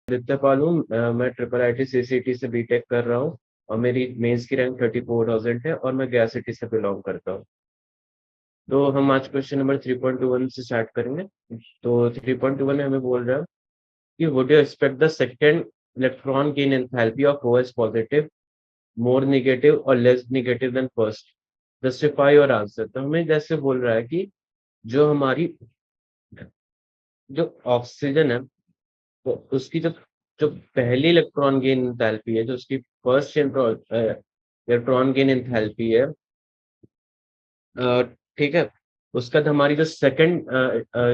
आदित्य पाल हूँ। मैं triple IT CCT से बीटेक कर रहा हूँ और मेरी मेंस की रैंक 34,000 है और मैं गया सिटी से बिलोंग करता हूँ। तो हम आज क्वेश्चन नंबर 3.21 से स्टार्ट करेंगे। तो 3.21 में हमें बोल रहा है कि would you expect the second electron gain enthalpy of OS positive more negative और less negative than first, justify और आंसर। तो हमें जैसे बोल रहा है कि जो हमारी जो ऑक्सीजन है, तो उसकी जो जो पहली इलेक्ट्रॉन गेन एंथैल्पी है, जो उसकी फर्स्ट इलेक्ट्रॉन गेन एंथैल्पी है, ठीक है। उसका तो हमारी जो सेकंड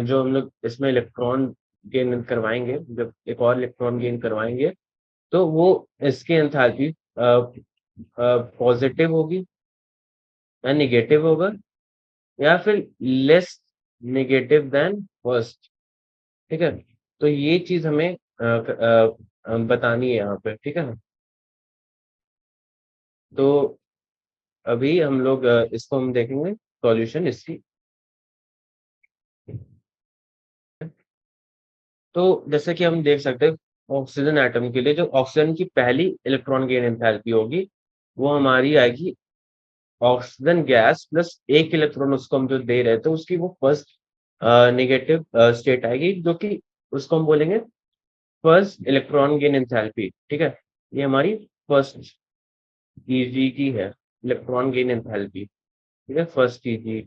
जो हम लोग इसमें इलेक्ट्रॉन गेन करवाएंगे, जब एक और इलेक्ट्रॉन गेन करवाएंगे, तो वो इसकी एंथैल्पी पॉजिटिव होगी या निगेटिव होगा या फिर लेस नेगेटिव देन फर्स्ट। ठीक है। तो ये चीज हमें बतानी है यहाँ पे। ठीक है। तो अभी हम लोग इसको हम देखेंगे सॉल्यूशन इसकी। तो जैसे कि हम देख सकते हैं, ऑक्सीजन एटम के लिए जो ऑक्सीजन की पहली इलेक्ट्रॉन गेन एंथैल्पी होगी, वो हमारी आएगी ऑक्सीजन गैस प्लस एक इलेक्ट्रॉन उसको हम जो दे रहे थे, उसकी वो फर्स्ट नेगेटिव स्टेट आएगी, जो कि उसको हम बोलेंगे फर्स्ट इलेक्ट्रॉन गेन एंथैल्पी। ठीक है। ये हमारी फर्स्ट ईजी की है इलेक्ट्रॉन गेन एंथैल्पी। ठीक है, फर्स्ट ईजी।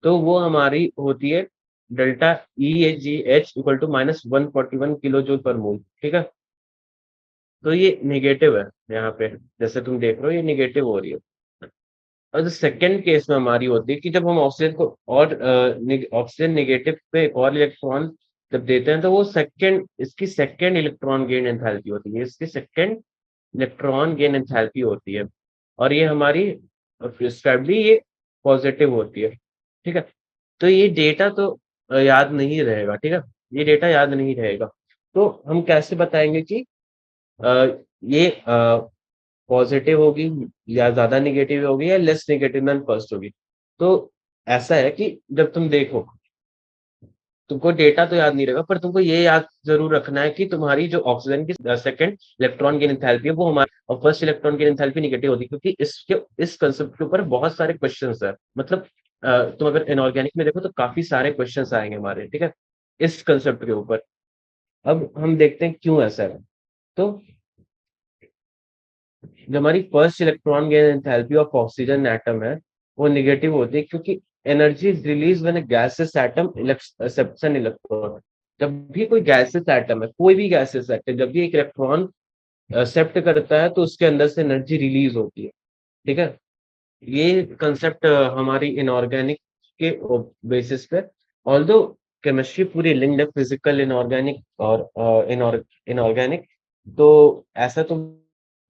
तो वो हमारी होती है delta EHGH equal to -141 kilo joule per mole. ठीक है। तो ये नेगेटिव है यहाँ पे, जैसे तुम देख रहे हो ये नेगेटिव हो रही है। और जो सेकेंड केस में हमारी होती है कि जब हम ऑक्सीजन को और ऑक्सीजन नेगेटिव पे एक और इलेक्ट्रॉन जब देते हैं, तो वो सेकेंड इसकी सेकेंड इलेक्ट्रॉन गेन एंथैल्पी होती है, इसकी सेकेंड इलेक्ट्रॉन गेन एंथैल्पी होती है। और ये हमारी प्रिस्क्राइबली ये पॉजिटिव होती है। ठीक है। तो ये डेटा तो याद नहीं रहेगा। ठीक है। ये डेटा याद नहीं रहेगा। तो हम कैसे बताएंगे कि अ, ये पॉजिटिव होगी या ज्यादा निगेटिव होगी या लेस नेगेटिव देन फर्स्ट होगी। तो ऐसा है कि जब तुम देखो, तुमको डेटा तो याद नहीं रहेगा, पर तुमको ये याद जरूर रखना है कि तुम्हारी जो ऑक्सीजन की सेकंड इलेक्ट्रॉन गेन एंथैल्पी है, वो हमारी और first electron gain enthalpy negative होती है, क्योंकि इसके इस कंसेप्ट के ऊपर बहुत सारे क्वेश्चंस है। मतलब तुम अगर इनऑर्गेनिक में देखो तो काफी सारे क्वेश्चंस आएंगे हमारे। ठीक है, इस कंसेप्ट के ऊपर। अब हम देखते हैं क्यों ऐसा है। तो जो हमारी first electron gain enthalpy of oxygen atom है, वो नेगेटिव होती है, क्योंकि energy is release when a gases atom accepts an electron. जब भी कोई गैसेस एटम है, कोई भी गैसेस एटम जब भी एक इलेक्ट्रॉन एक्सेप्ट करता है, तो उसके अंदर से एनर्जी रिलीज होती है। ठीक है। ये कंसेप्ट हमारी इनऑर्गेनिक के बेसिस पे, ऑल्दो केमिस्ट्री पूरी लिंक्ड है फिजिकल इनऑर्गेनिक और इनऑर्गेनिक। तो ऐसा तो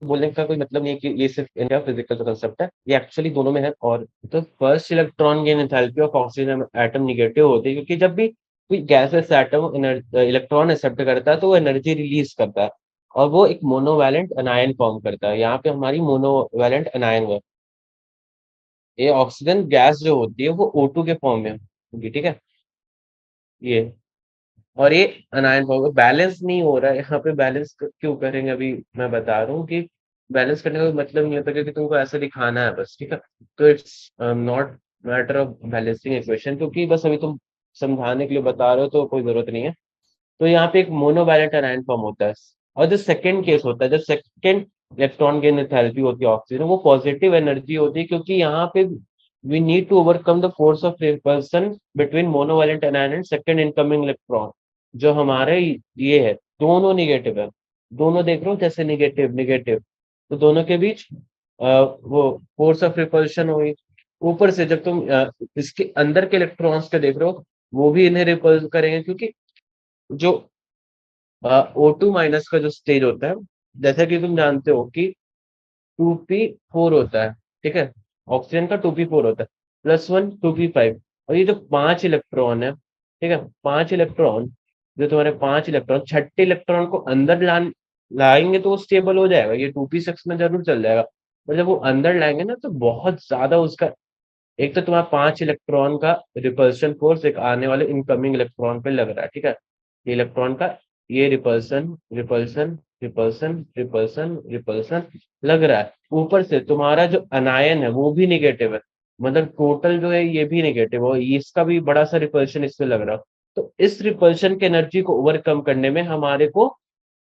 बोलने का कोई मतलब नहीं है कि ये सिर्फ इनका फिजिकल कंसेप्ट है, ये एक्चुअली दोनों में है। और तो first electron gain enthalpy of oxygen atom negative होती है, क्योंकि जब भी कोई गैसेस एटम इलेक्ट्रॉन एक्सेप्ट करता है, तो वो एनर्जी रिलीज करता है और वो एक मोनोवैलेंट अनायन फॉर्म करता है। यहाँ पे हमारी मोनोवैलेंट अनायन है। ये ऑक्सीजन गैस जो होती है वो O2 के फॉर्म में होगी। ठीक है। ये और ये अनायन फॉर्म बैलेंस नहीं हो रहा है यहाँ पे। बैलेंस क्यों करेंगे, अभी मैं बता रहा हूँ कि बैलेंस करने का कोई मतलब नहीं होता, क्योंकि तुमको ऐसा दिखाना है बस। ठीक है। तो it's not matter of balancing equation, क्योंकि बस अभी तुम समझाने के लिए बता रहे हो, तो कोई जरूरत नहीं है। तो यहाँ पे एक मोनोवैलेंट अनायन फॉर्म होता है। और जो सेकंड केस होता है, जब सेकंड इलेक्ट्रॉन गेन एंथैल्पी होती है ऑक्सीजन, वो पॉजिटिव एनर्जी होती है, क्योंकि यहाँ पे we need to overcome the force of repulsion between monovalent anion and second incoming electron. जो हमारे ये है, दोनों निगेटिव है। दोनों देख रहे हो जैसे निगेटिव निगेटिव, तो दोनों के बीच वो फोर्स ऑफ रिपल्शन होगी। ऊपर से जब तुम इसके अंदर के इलेक्ट्रॉन्स के देख रहे हो, वो भी इन्हें रिपल्स करेंगे, क्योंकि जो O2 माइनस का जो स्टेज होता है, जैसा कि तुम जानते हो कि 2p4 होता है। ठीक है। ऑक्सीजन का 2p4 होता है, +1 2p5। और ये जो 5 इलेक्ट्रॉन है, ठीक है, 5 इलेक्ट्रॉन, जो तुम्हारे 5 इलेक्ट्रॉन छठे इलेक्ट्रॉन को अंदर लाएंगे, तो वो स्टेबल हो जाएगा, ये 2p6 में जरूर चल जाएगा। और जब वो अंदर लाएंगे ना, तो बहुत ज्यादा उसका, एक तो तुम्हारा 5 इलेक्ट्रॉन का रिपल्शन फोर्स एक आने वाले इनकमिंग इलेक्ट्रॉन पे लग रहा है। ठीक है। ये इलेक्ट्रॉन का ये repulsion repulsion repulsion repulsion repulsion लग रहा है। ऊपर से तुम्हारा जो अनायन है वो भी निगेटिव है, मतलब टोटल जो है ये भी नेगेटिव है, इसका भी बड़ा सा रिपल्शन इसमें लग रहा है। तो इस रिपल्शन की एनर्जी को ओवरकम करने में हमारे को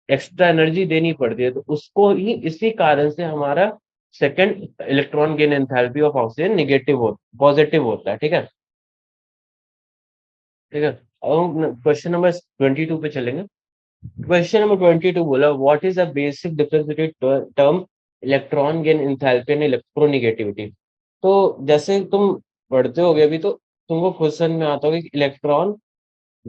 एक्स्ट्रा एनर्जी देनी पड़ती है, तो उसको ही इसी कारण से हमारा second electron gain enthalpy of oxygen negative हो पॉजिटिव होता है। ठीक है, ठीक है। अब क्वेश्चन नंबर 22 पे चलेंगे। क्वेश्चन नंबर 22 बोला, what is the basic difference between term electron gain enthalpy and electronegativity. तो जैसे तुम पढ़ते होगे अभी, तो तुमको क्वेश्चन में आता होगा कि इलेक्ट्रॉन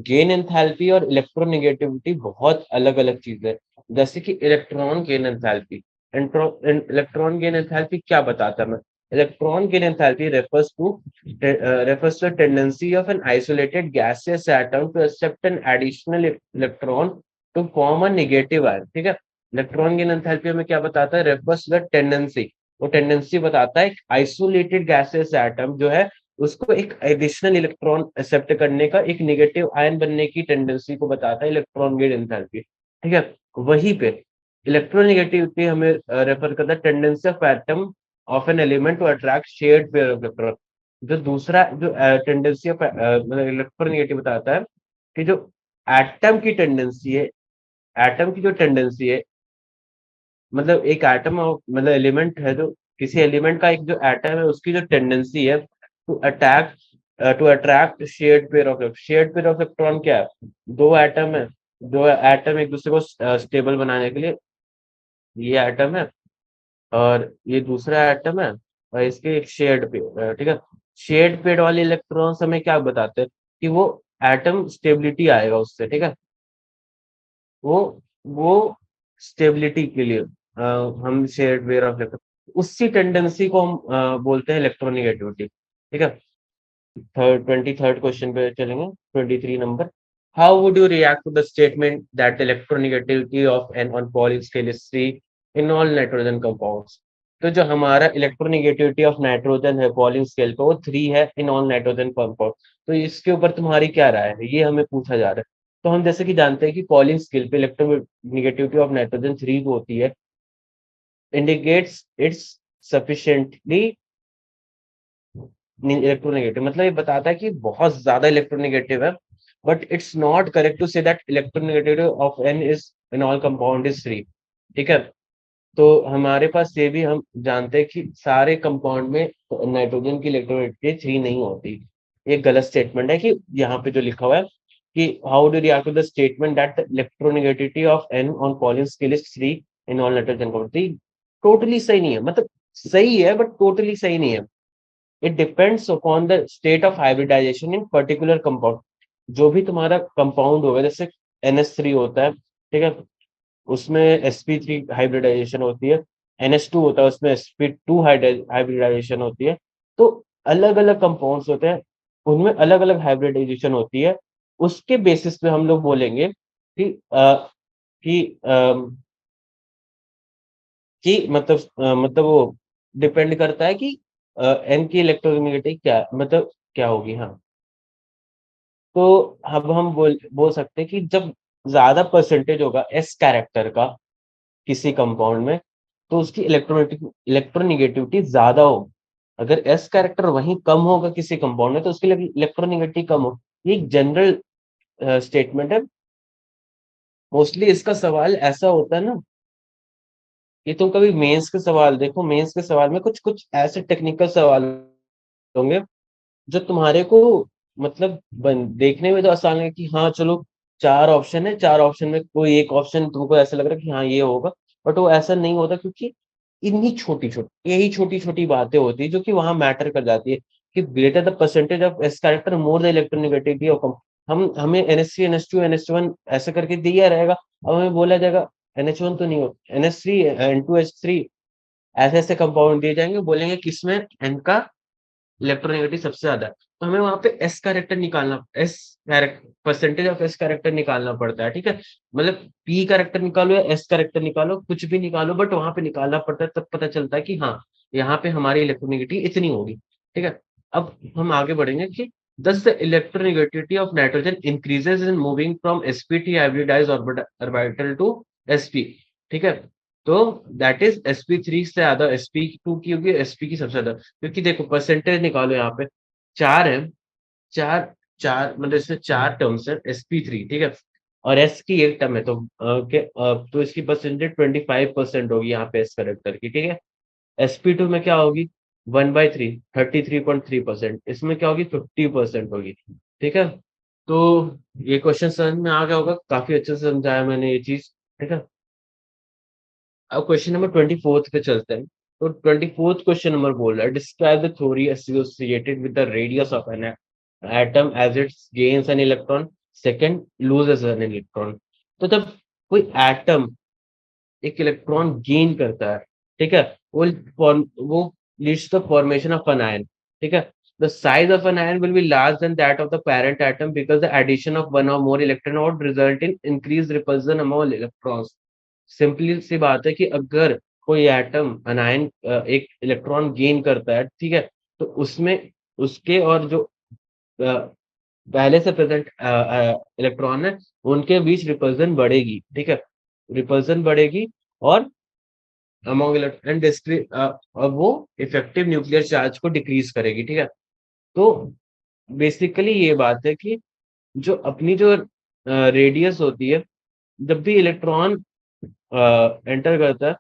गेन एंथैल्पी और इलेक्ट्रोनेगेटिविटी बहुत अलग अलग चीजें है। जैसे कि electron gain enthalpy, electron gain enthalpy क्या बताता है मैं। Electron gain enthalpy refers to a tendency of an isolated gaseous atom to accept an additional electron to form a negative ion। ठीक है, इलेक्ट्रॉन गेन एंथैल्पी में क्या बताता है, रेफर्स टू द टेंडेंसी, वो टेंडेंसी बताता है आइसोलेटेड गैसेस एटम जो है उसको एक एडिशनल इलेक्ट्रॉन एक्सेप्ट करने का, एक नेगेटिव आयन बनने की टेंडेंसी को बताता है इलेक्ट्रॉन गेन एंथैल्पी। ठीक है, वहीं पे इलेक्ट्रोनेगेटिविटी हमें रेफर करता है tendency of atom of an element to attract shared pair of electron. जो दूसरा जो टेंडेंसी ऑफ मतलब इलेक्ट्रोनेगेटिव बताता है कि जो एटम की टेंडेंसी है, एटम की जो टेंडेंसी है, मतलब एक एटम मतलब एलिमेंट है, जो किसी एलिमेंट का एक जो एटम है उसकी जो टेंडेंसी है to attract shared pair of shared pair of electron क्या है, दो एटम है, दो एटम एक दूसरे को स्टेबल बनाने के लिए, ये एटम है और ये दूसरा एटम है और इसके एक शेयर्ड पेयर। ठीक है, शेयर्ड पेयर वाले इलेक्ट्रॉन्स हमें क्या बताते हैं कि वो एटम स्टेबिलिटी आएगा उससे। ठीक है, वो वो स्टेबिलिटी के लिए हम शेयर्ड पेयर ऑफ इलेक्ट्रॉन, उसी टेंडेंसी को हम बोलते हैं इलेक्ट्रोनेगेटिविटी। ठीक है, 23rd क्वेश्चन पे चलेंगे। 23 नंबर, how would you react to the statement that electronegativity of N on Pauling scale is 3 in all nitrogen compounds. तो जो हमारा इलेक्ट्रोनेगेटिविटी ऑफ नाइट्रोजन है पॉलिंग स्केल पे, वो 3 है इन ऑल नाइट्रोजन कंपाउंड। तो इसके ऊपर तुम्हारी क्या राय है, ये हमें पूछा जा रहा है। तो हम जैसे कि जानते हैं कि पॉलिंग स्केल पे इलेक्ट्रोनेगेटिविटी ऑफ नाइट्रोजन 3 होती है, इंडिकेट्स इट्स सफिशिएंटली इलेक्ट्रोनेगेटिव, मतलब ये बताता है कि बहुत ज्यादा इलेक्ट्रोनेगेटिव है, but it's not correct to say that electronegativity of N is in all compound is 3। ठीक है, तो हमारे पास ये भी हम जानते हैं कि सारे कंपाउंड में नाइट्रोजन की इलेक्ट्रोनेगेटिविटी 3 नहीं होती। ये गलत स्टेटमेंट है कि यहाँ पे जो लिखा हुआ है कि how do react to the statement that electronegativity of N on Pauling scale is 3 in all nitrogen compound. Totally सही नहीं है, मतलब सही है बट टोटली सही नहीं है। It depends upon the state of hybridisation in particular compound. जो भी तुम्हारा कंपाउंड होगा, जैसे NH3 होता है, ठीक है, उसमें sp3 हाइब्रिडाइजेशन होती है, NH2 होता है उसमें sp2 हाइब्रिडाइजेशन होती है। तो अलग अलग कंपाउंड्स होते हैं, उनमें अलग अलग हाइब्रिडाइजेशन होती है। उसके बेसिस पे हम लोग बोलेंगे कि कि अम, मतलब वो डिपेंड करता है कि एन की इलेक्ट्रोनेगेटिविटी क्या मतलब क्या होगी। हाँ, तो अब हम बोल सकते हैं कि जब ज्यादा परसेंटेज होगा एस कैरेक्टर का किसी कंपाउंड में, तो उसकी इलेक्ट्रोनेगेटिविटी ज्यादा होगी। अगर एस कैरेक्टर वहीं कम होगा किसी कंपाउंड में, तो उसकी इलेक्ट्रोनेगेटिविटी कम हो। ये एक जनरल स्टेटमेंट है। मोस्टली इसका सवाल ऐसा होता है ना कि तुम कभी मेंस के सवाल देखो, मेंस के सवाल में कुछ कुछ ऐसे टेक्निकल सवाल होंगे जो तुम्हारे को मतलब देखने में तो आसान है कि हाँ चलो 4 ऑप्शन है, 4 ऑप्शन में कोई एक ऑप्शन तुमको ऐसा लग रहा है कि हाँ ये होगा, बट वो ऐसा नहीं होता, क्योंकि इन्हीं छोटी-छोटी यही छोटी-छोटी बातें होती है जो कि वहाँ मैटर कर जाती है कि greater the percentage of S character more the electronegativity of हम हमें NH3 NH2 NH1 ऐसा करके दिया रहेगा। अब हमें बोला जाएगा NH1 तो नहीं हो, NH3 N2H3 ऐसे-ऐसे कंपाउंड दिए जाएंगे, बोलेंगे किसमें n का इलेक्ट्रोनेगेटिव सबसे ज्यादा है। तो हमें वहां पे एस कैरेक्टर निकालना, S character percentage of S character निकालना पड़ता है। ठीक है, मतलब पी कैरेक्टर निकालो या एस कैरेक्टर निकालो, कुछ भी निकालो, बट वहां पे निकालना पड़ता है, तब पता चलता है कि हाँ यहाँ पे हमारी इलेक्ट्रोनेगेटिव इतनी होगी। ठीक है, अब हम आगे बढ़ेंगे कि Thus, the electronegativity of nitrogen increases in moving from sp3 hybridized orbital to sp। ठीक है, तो दैट इज sp3 से ज्यादा sp2 की होगी, sp की सबसे ज्यादा, क्योंकि देखो परसेंटेज निकालो यहाँ पे, चार है, चार चार मतलब इसमें चार टर्म्स है sp3, ठीक है, और s की एक टर्म है, तो तो इसकी परसेंटेज 25% होगी यहाँ पे s करेक्टर की, ठीक है। sp2 में क्या होगी, 1/3, 33.3%, इसमें क्या होगी, 50% होगी, ठीक है। तो ये क्वेश्चन समझ में आ गया होगा, काफी अच्छे से समझाया मैंने ये चीज, ठीक है। अब क्वेश्चन नंबर 24 पे चलते हैं। तो 24th क्वेश्चन नंबर बोल रहा है, describe the theory associated with the radius of an atom as it gains an electron, second loses an electron. तो जब कोई एटम एक इलेक्ट्रॉन गेन करता है, ठीक है, वो leads the formation of an ion, ठीक है। The size of an ion will be large than that of the parent atom because the addition of one or more electron would result in increase repulsion among electrons. Simply सी बात है कि अगर कोई atom अनायन एक electron gain करता है, ठीक है, तो उसमें उसके और जो पहले से प्रेजेंट इलेक्ट्रॉन है, उनके बीच रिपल्सन बढ़ेगी, ठीक है, रिपल्सन बढ़ेगी, और अमोंग इलेक्ट्रॉन अब वो इफेक्टिव न्यूक्लियर चार्ज को डिक्रीज करेगी, ठीक है। तो बेसिकली ये बात है कि जो अपनी जो रेडियस होती है, जब भी इलेक्ट्रॉन एंटर करता है,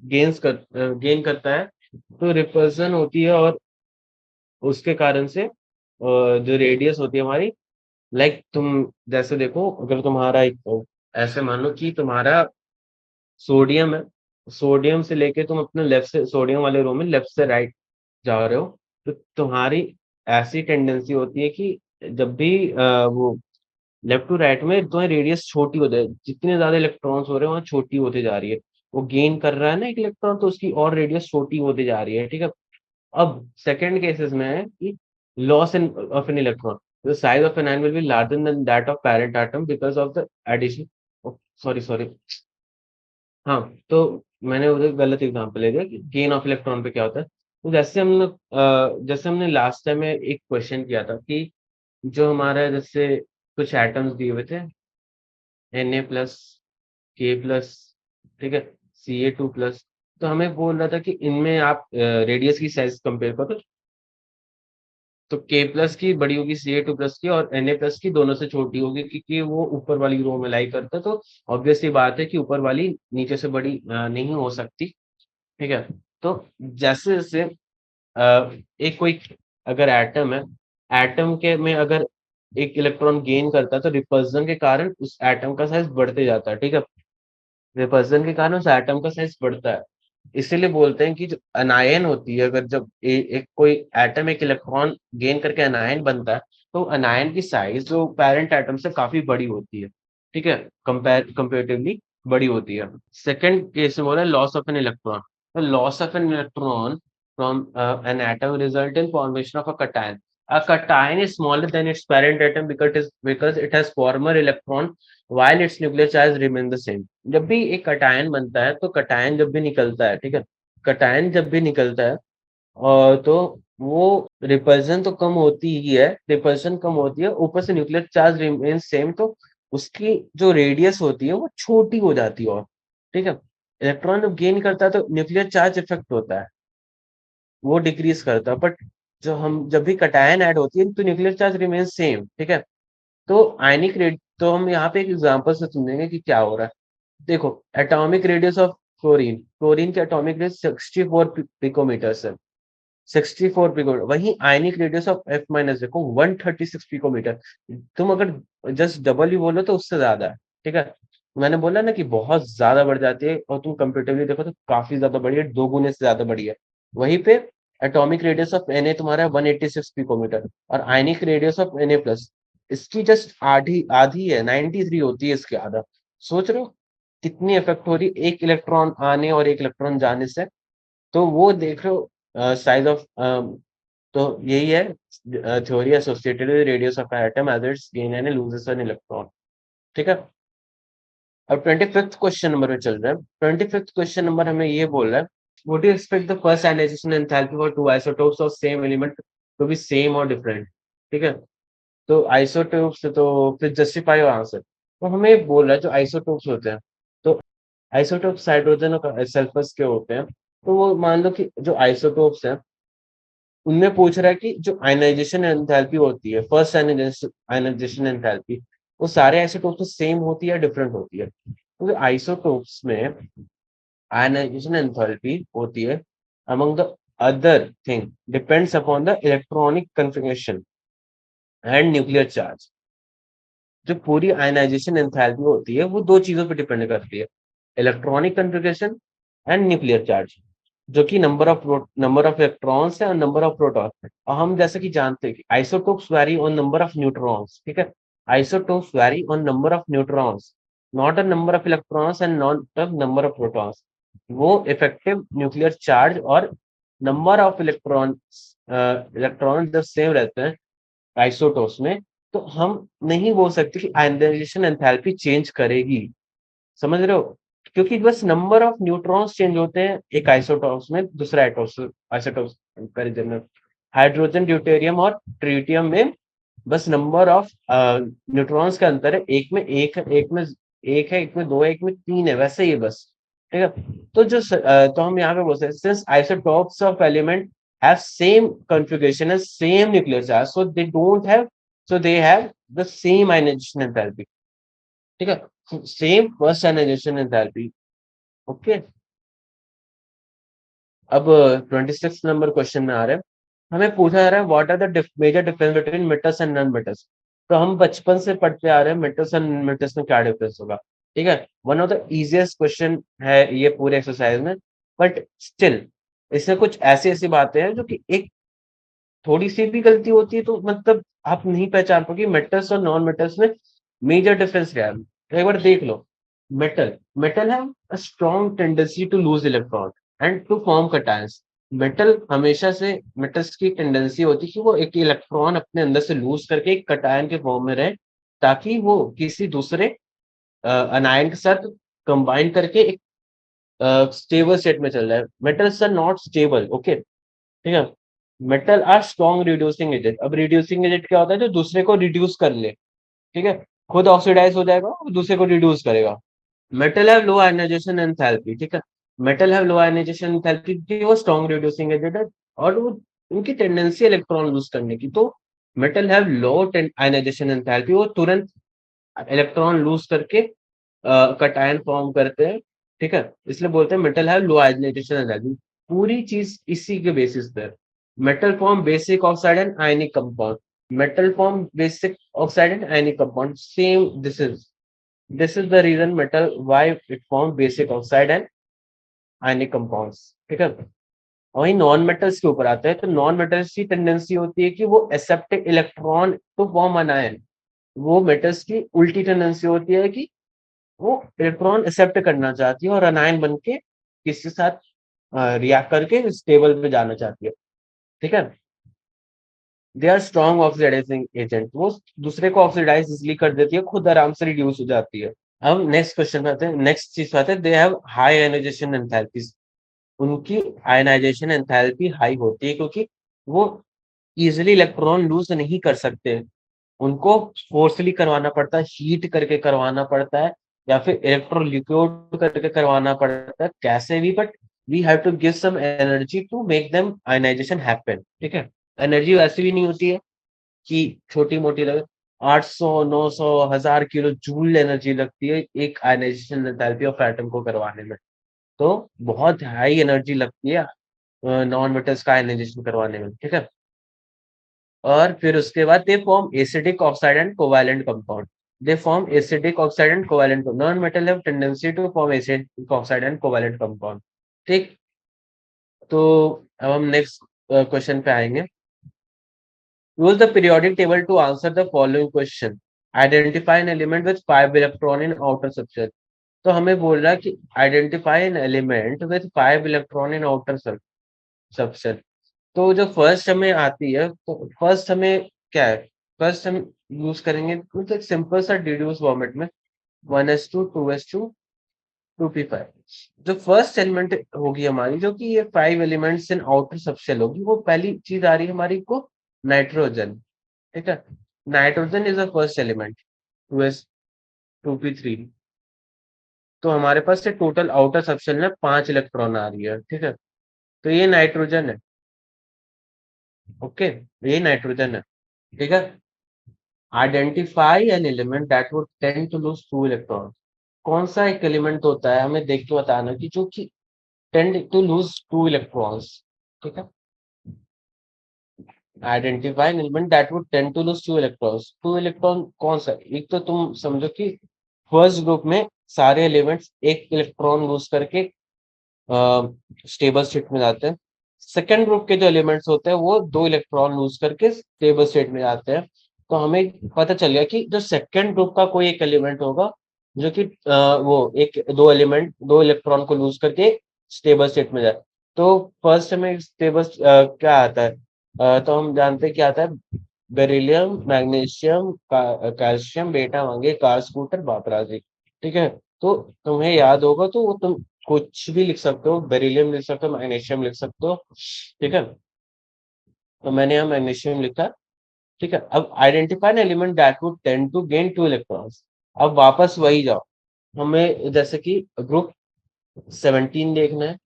गेन करता है, तो रिपल्सन होती है, और उसके कारण से जो रेडियस होती है हमारी, लाइक तुम जैसे देखो, अगर तुम्हारा एक ऐसे मान लो कि तुम्हारा सोडियम है, सोडियम से लेके तुम अपने लेफ्ट से सोडियम वाले रो में लेफ्ट से राइट जा रहे हो, तो तुम्हारी ऐसी टेंडेंसी होती है कि जब भी वो लेफ्ट टू राइट में तुम्हारी रेडियस छोटी हो जाए, जितने ज्यादा इलेक्ट्रॉन्स हो रहे हैं वहां छोटी होती जा रही है, वो गेन कर रहा है ना एक इलेक्ट्रॉन, तो उसकी और रेडियस छोटी होती जा रही है, ठीक है। अब सेकंड केसेस में है कि loss in of an electron, the size of an ion will be larger than that of parent atom because of the addition, sorry sorry, हाँ, तो मैंने उधर गलत एग्जांपल ले दिया कि गेन ऑफ इलेक्ट्रॉन पे क्या होता है। तो जैसे हमने लास्ट टाइम में एक क्वेश्चन किया था कि जो हमारा जैसे कुछ एटम्स दिए हुए थे, Na+, K+, ठीक है, Ca2+, तो हमें बोल रहा था कि इनमें आप रेडियस की साइज कंपेयर करो, तो K+ की बड़ी होगी Ca2+ की, और Na+ की दोनों से छोटी होगी, क्योंकि वो ऊपर वाली रो में लाई करता है, तो ऑब्वियस सी बात है कि ऊपर वाली नीचे से बड़ी नहीं हो सकती, ठीक है। तो जैसे जैसे एक कोई अगर एटम है, एटम के में अगर एक इलेक्ट्रॉन गेन करता है, तो रिपल्सन के कारण उस एटम का साइज बढ़ते जाता है, ठीक है, रिपल्सन के कारण उस एटम का साइज बढ़ता है। इसीलिए बोलते हैं कि जो अनायन होती है, अगर जब एक कोई एटम एक इलेक्ट्रॉन गेन करके अनायन बनता है, तो अनायन की साइज जो पेरेंट एटम से काफी बड़ी होती है, ठीक है, कंपेरेटिवली बड़ी होती है। सेकंड केस में बोला लॉस ऑफ एन इलेक्ट्रॉन, तो loss of an electron from an atom result in formation of a cation. A cation is smaller than its parent atom because it has former electron while its nuclear charge remain the same. जब भी एक cation बनता है, तो cation जब भी निकलता है, ठीक है, कटायन जब भी निकलता है, और तो वो रिपल्सन तो कम होती ही है, रिपल्सन कम होती है, ऊपर से न्यूक्लियर चार्ज रिमेन सेम, तो उसकी जो रेडियस होती है वो छोटी हो जाती है, और ठीक है, इलेक्ट्रॉन जब गेन करता है तो न्यूक्लियर चार्ज इफेक्ट होता है, वो डिक्रीज करता है, बट जो हम जब भी कटायन ऐड होती है, तो न्यूक्लियर चार्ज रिमेन सेम, ठीक है। तो आयनिक रेड तो हम यहाँ पे एक एग्जांपल से समझेंगे कि क्या हो रहा है। देखो, atomic radius of chlorine, chlorine की एटॉमिक रेडियस 64 पिकोमीटर है, 64 पिकोमीटर। वहीं ionic radius of F minus देखो 136 पिकोमीटर। तुम अगर जस्ट डबल ही बोलो तो उससे ज्यादा है, ठीक है। मैंने बोला ना कि बहुत ज्यादा बढ़ जाती है, और तुम कंपेरेटिवली देखो तो काफी ज्यादा बड़ी है, 2 गुने से ज्यादा बड़ी है। वहीं पे एटॉमिक रेडियस ऑफ Na तुम्हारा 186 पिकोमीटर, और आयनिक रेडियस ऑफ Na+, इसकी जस्ट आधी आधी है, 93 होती है इसके आधा। सोच रहे हो कितनी इफेक्ट हो रही है एक इलेक्ट्रॉन आने और एक इलेक्ट्रॉन जाने से। तो वो देख रहे हो साइज ऑफ, तो यही है theory associated with radius of atom as it's gain and loses an electron, ठीक है। अब 25th क्वेश्चन नंबर पे चल रहा है। 25th क्वेश्चन नंबर हमें ये बोल रहा है, what do you expect the first ionization enthalpy for two isotopes of same element to be same और डिफरेंट, ठीक है। तो आइसोटोप्स तो फिर जस्टिफाई योर आंसर। तो हमें बोल रहा है जो आइसोटोप्स होते हैं, तो आइसोटोप्स हाइड्रोजन और सल्फर्स के होते हैं। तो वो मान लो कि जो आइसोटोप्स हैं, उनमें पूछ रहा है कि जो आयनाइजेशन एंथैल्पी होती है, फर्स्ट आयनाइजेशन एंथैल्पी, वो सारे आइसोटोप्स में सेम होती है, डिफरेंट होती है? क्योंकि आइसोटोप्स में ionization enthalpy होती है among the other thing depends upon the electronic configuration and nuclear charge। जो पूरी आयनाइजेशन एंथैल्पी होती है वो दो चीजों पर डिपेंड करती है, electronic configuration and nuclear charge, जो कि नंबर ऑफ इलेक्ट्रॉन्स है और नंबर ऑफ प्रोटॉन है। और हम जैसे कि जानते हैं कि isotopes vary on number of neutrons, ठीक है? Isotopes vary on number of neutrons, not a number of electrons and not a number of protons. वो इफेक्टिव न्यूक्लियर चार्ज और नंबर ऑफ इलेक्ट्रॉन जब सेम रहते हैं आइसोटोप्स में, तो हम नहीं बोल सकते कि आयनाइजेशन एंथैल्पी चेंज करेगी। समझ रहे हो? क्योंकि बस नंबर ऑफ न्यूट्रॉन्स चेंज होते हैं एक आइसोटोप्स में दूसरा आइसोटोप्स कंपैरिजन में। हाइड्रोजन, ड्यूटेरियम और ट्रिटियम में बस नंबर ऑफ न्यूट्रॉन्स का अंतर है, एक में एक है, एक में दो है, एक में तीन है, वैसे ही बस। ठीक है? तो तो हम यहाँ पे बोल सकते हैं since isotopes of element have same configuration and same nuclear charge, so they have the same ionization enthalpy। ठीक है? Same first ionization enthalpy। Okay. अब 26 नंबर क्वेश्चन में आ रहे हैं। हमें पूछा जा रहा है what are the major difference between metals and non metals. तो हम बचपन से पढ़ते आ रहे हैं मेटल्स एंड नॉन मेटल्स में क्या डिफरेंस होगा। ठीक है? One of the easiest question है ये पूरे एक्सरसाइज में, बट स्टिल इसमें कुछ ऐसी ऐसी बातें हैं जो कि एक थोड़ी-सी भी गलती होती है तो मतलब आप नहीं पहचान पाओगे मेटल्स और नॉन मेटल्स में मेजर डिफरेंस क्या है। तो एक बार देख लो। Metal metal have a strong tendency to lose electron and to form cations. Metal हमेशा से मेटल्स की टेंडेंसी होती है कि वो एक इलेक्ट्रॉन अपने अंदर से लूज करके एक कैटायन के फॉर्म में रहे, ताकि वो किसी दूसरे अनायन के साथ कंबाइन करके एक स्टेबल स्टेट में चल जाए। Metals are not stable, okay? ठीक है? Metal are strong reducing agent. अब रिड्यूसिंग एजेंट क्या होता है? जो दूसरे को रिड्यूस कर ले। ठीक है? खुद ऑक्सीडाइज हो जाएगा और दूसरे को रिड्यूस करेगा। Metal have low ionization enthalpy. ठीक है? Metal have low ionization enthalpy क्योंकि वो स्ट्रॉन्ग रिड्यूसिंग एजेंट है और वो उनकी टेंडेंसी इलेक्ट्रॉन लूज करने की। तो metal have low ionization enthalpy, वो तुरंत इलेक्ट्रॉन लूज करके कटायन फॉर्म करते हैं। ठीक है? इसलिए बोलते हैं metal have low ionization enthalpy. पूरी चीज इसी के बेसिस पे है। Metal form basic oxide and ionic compound. Metal form basic oxide and ionic compound same. This is the reason metal why it form basic oxide and ionic compounds. ठीक है? और वही नॉन मेटल्स के ऊपर आते हैं, तो नॉन मेटल्स की टेंडेंसी होती है कि वो accept electron to form an ion. वो मेटल्स की उल्टी टेंडेंसी होती है कि वो इलेक्ट्रॉन एक्सेप्ट करना चाहती है और अनायन बन के किसी के साथ रिएक्ट करके स्टेबल पे जाना चाहती है। ठीक है? They are strong oxidizing agent. वो दूसरे को ऑक्सीडाइज इसलिए कर देती है, खुद आराम से रिड्यूस हो जाती है। अब नेक्स्ट क्वेश्चन पे आते हैं, नेक्स्ट चीज पे आते हैं। They have high ionization enthalpies. उनकी आयनाइजेशन एंथैल्पी हाई होती है क्योंकि वो इजिली इलेक्ट्रॉन लूज नहीं कर सकते। उनको फोर्सली करवाना पड़ता है, हीट करके करवाना पड़ता है, या फिर इलेक्ट्रोलिक्विड करके करवाना पड़ता है, कैसे भी, but we have to give some energy to make them ionization happen. ठीक है? एनर्जी वैसे भी नहीं होती है कि छोटी-मोटी लगे। 800, 900, 1000 किलो जूल एनर्जी लगती है एक आयनाइजेशन एंथैल्पी ऑफ एटम को करवाने में। तो बहुत हाई एनर्जी लगती है नॉन मेटल्स का आयनाइजेशन करवाने में। ठीक है? और फिर उसके बाद they form acidic oxide and covalent compound. They form acidic oxide and covalent. Non metal have tendency to form acidic oxide and covalent compound. ठीक? तो अब हम नेक्स्ट क्वेश्चन पे आएंगे। Use the periodic table to answer the following question. Identify an element with 5 electron in outer subshell. तो हमें बोल रहा है कि identify an element with 5 electron in outer subshell. तो जो फर्स्ट हमें आती है, तो फर्स्ट हमें क्या है? फर्स्ट हम यूज करेंगे मतलब एक सिंपल सा डिड्यूस फॉर्मेट में 1s2 2s2 2p5। जो फर्स्ट एलिमेंट होगी हमारी, जो कि ये 5 एलिमेंट्स इन आउटर सबशेल होगी, वो पहली चीज आ रही है हमारी को नाइट्रोजन। ठीक है? Nitrogen is the first element, 2s 2p3। तो हमारे पास से टोटल आउटर सबशेल में 5 इलेक्ट्रॉन आ रही है, ठीक है। तो ये नाइट्रोजन है। ओके, ये नाइट्रोजन है, ठीक है। Identify an element that would tend to lose 2 electron. कौन सा एक एलिमेंट होता है, हमें देख के बताना कि जो कि टेंड टू लूज 2 इलेक्ट्रॉन्स, ठीक है। Identify an element that would tend to lose 2 electrons. 2 electron कौन सा, एक तो तुम समझो कि फर्स्ट ग्रुप में सारे एलिमेंट्स एक इलेक्ट्रॉन लूज करके स्टेबल स्टेट में जाते हैं। सेकेंड ग्रुप के जो एलिमेंट्स होते हैं वो 2 इलेक्ट्रॉन लूज करके स्टेबल स्टेट में जाते हैं। तो हमें पता चल गया कि जो सेकेंड ग्रुप का कोई एक एलिमेंट होगा जो कि वो एक दो इलेक्ट्रॉन को लूज करके स्टेबल स्टेट में जाए। तो फर्स्ट में स्टेबल क्या आता है, तो हम जानते हैं क्या आता है। बेरिलियम, मैग्नीशियम, कैल्शियम, बेटा मांगे, कार स्कूटर, बापराजी, ठीक है। तो तुम्हें याद होगा तो वो तुम कुछ भी लिख सकते हो, बेरिलियम लिख सकते हो, मैग्नीशियम लिख सकते हो, ठीक है। तो मैंने यहाँ मैग्नीशियम लिखा, ठीक है। अब identify an element that would tend to gain 2 electrons. अब वापस वही जाओ, हमें जैसे कि ग्रुप 17 देखना है,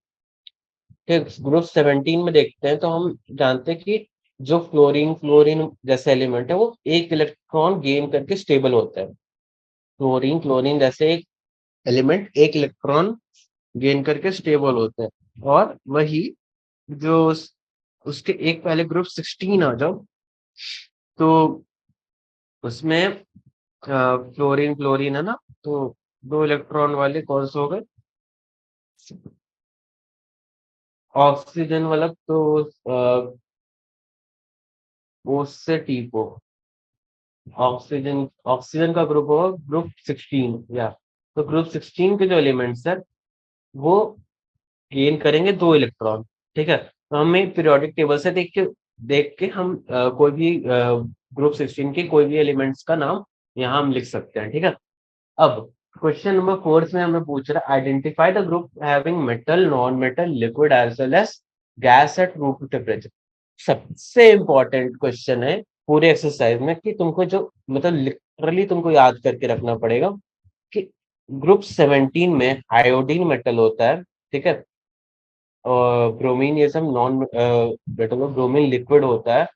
ठीक। ग्रुप 17 में देखते हैं तो हम जानते हैं कि जो फ्लोरीन फ्लोरीन जैसे एलिमेंट है वो एक इलेक्ट्रॉन गेन करके स्टेबल होता है। फ्लोरीन क्लोरीन जैसे एक एलिमेंट एक इलेक्ट्रॉन गेन करके स्टेबल होते हैं। और वही जो उसके एक पहले ग्रुप 16 आ जाओ, तो उसमें फ्लोरीन क्लोरीन है ना, तो 2 इलेक्ट्रॉन वाले कौन से हो गए, ऑक्सीजन वाला तो उससे टीपो, ऑक्सीजन ऑक्सीजन का ग्रुप होगा ग्रुप 16 या। तो ग्रुप 16 के जो एलिमेंट्स है वो गेन करेंगे 2 इलेक्ट्रॉन, ठीक है। तो हमें पीरियोडिक टेबल से देख के हम कोई भी ग्रुप 16 के कोई भी एलिमेंट्स का नाम यहाँ हम लिख सकते हैं, ठीक है। अब क्वेश्चन नंबर 4 में हमें पूछ रहा है identify the group having metal, non metal, liquid as well as gas at room temperature. सबसे इंपॉर्टेंट क्वेश्चन है पूरे एक्सरसाइज में कि तुमको जो मतलब लिटरली तुमको याद करके रखना पड़ेगा कि ग्रुप 17 में आयोडीन मेटल होता है, ठीक है। और ब्रोमीन ये सब नॉन मेटल, ब्रोमीन लिक्विड होता है।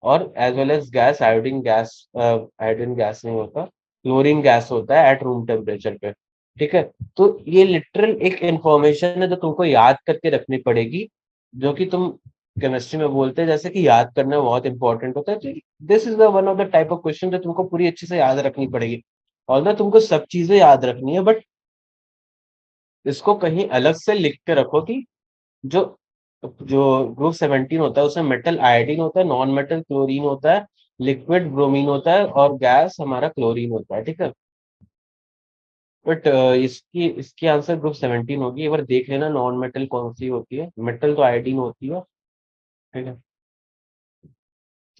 और as well as gas, iodine gas नहीं होता, क्लोरीन गैस होता है एट रूम टेम्परेचर पे, ठीक है। तो ये लिटरल एक इंफॉर्मेशन है जो तुमको याद करके रखनी पड़ेगी, जो कि तुम केमिस्ट्री में बोलते हैं जैसे कि याद करना बहुत इंपॉर्टेंट होता है। तो this is the one of the type of question जो तुमको पूरी अच्छे से याद रखनी पड़ेगी। ऑल्दो तुमको सब चीजें याद रखनी है, बट इसको कहीं अलग से लिख के रखो कि जो जो ग्रुप 17 होता है उसमें मेटल आयोडीन होता है, नॉन मेटल क्लोरीन होता है, लिक्विड ब्रोमीन होता है और गैस हमारा क्लोरीन होता है, ठीक है। बट इसकी इसकी आंसर ग्रुप 17 होगी। एक बार देख लेना नॉन मेटल कौन सी होती है, मेटल तो आयोडीन होती है, ठीक है।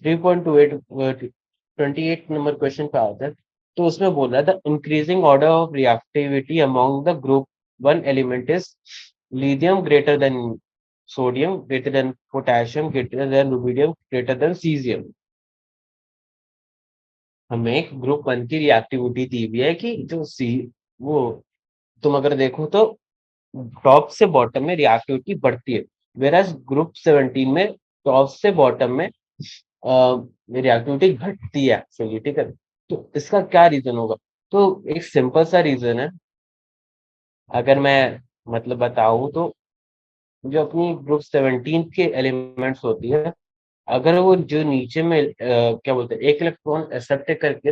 3.28 28 नंबर क्वेश्चन पे आता है। तो उसमें बोल रहा है the increasing order of reactivity among the group 1 element is lithium greater than sodium, greater than potassium, greater than rubidium, greater than cesium। हमें ग्रुप 1 की रिएक्टिविटी दी हुई है कि जो सी वो तुम अगर देखो तो टॉप से बॉटम में रिएक्टिविटी बढ़ती है, वेराज ग्रुप 17 में टॉप से बॉटम में रिएक्टिविटी घटती है एक्चुअली, ठीक है। तो इसका क्या रीजन होगा, तो एक सिंपल सा रीजन है। अगर मैं मतलब बताऊं तो जो अपनी ग्रुप 17 के एलिमेंट्स होती है, अगर वो जो नीचे में क्या बोलते हैं एक इलेक्ट्रॉन एक्सेप्ट करके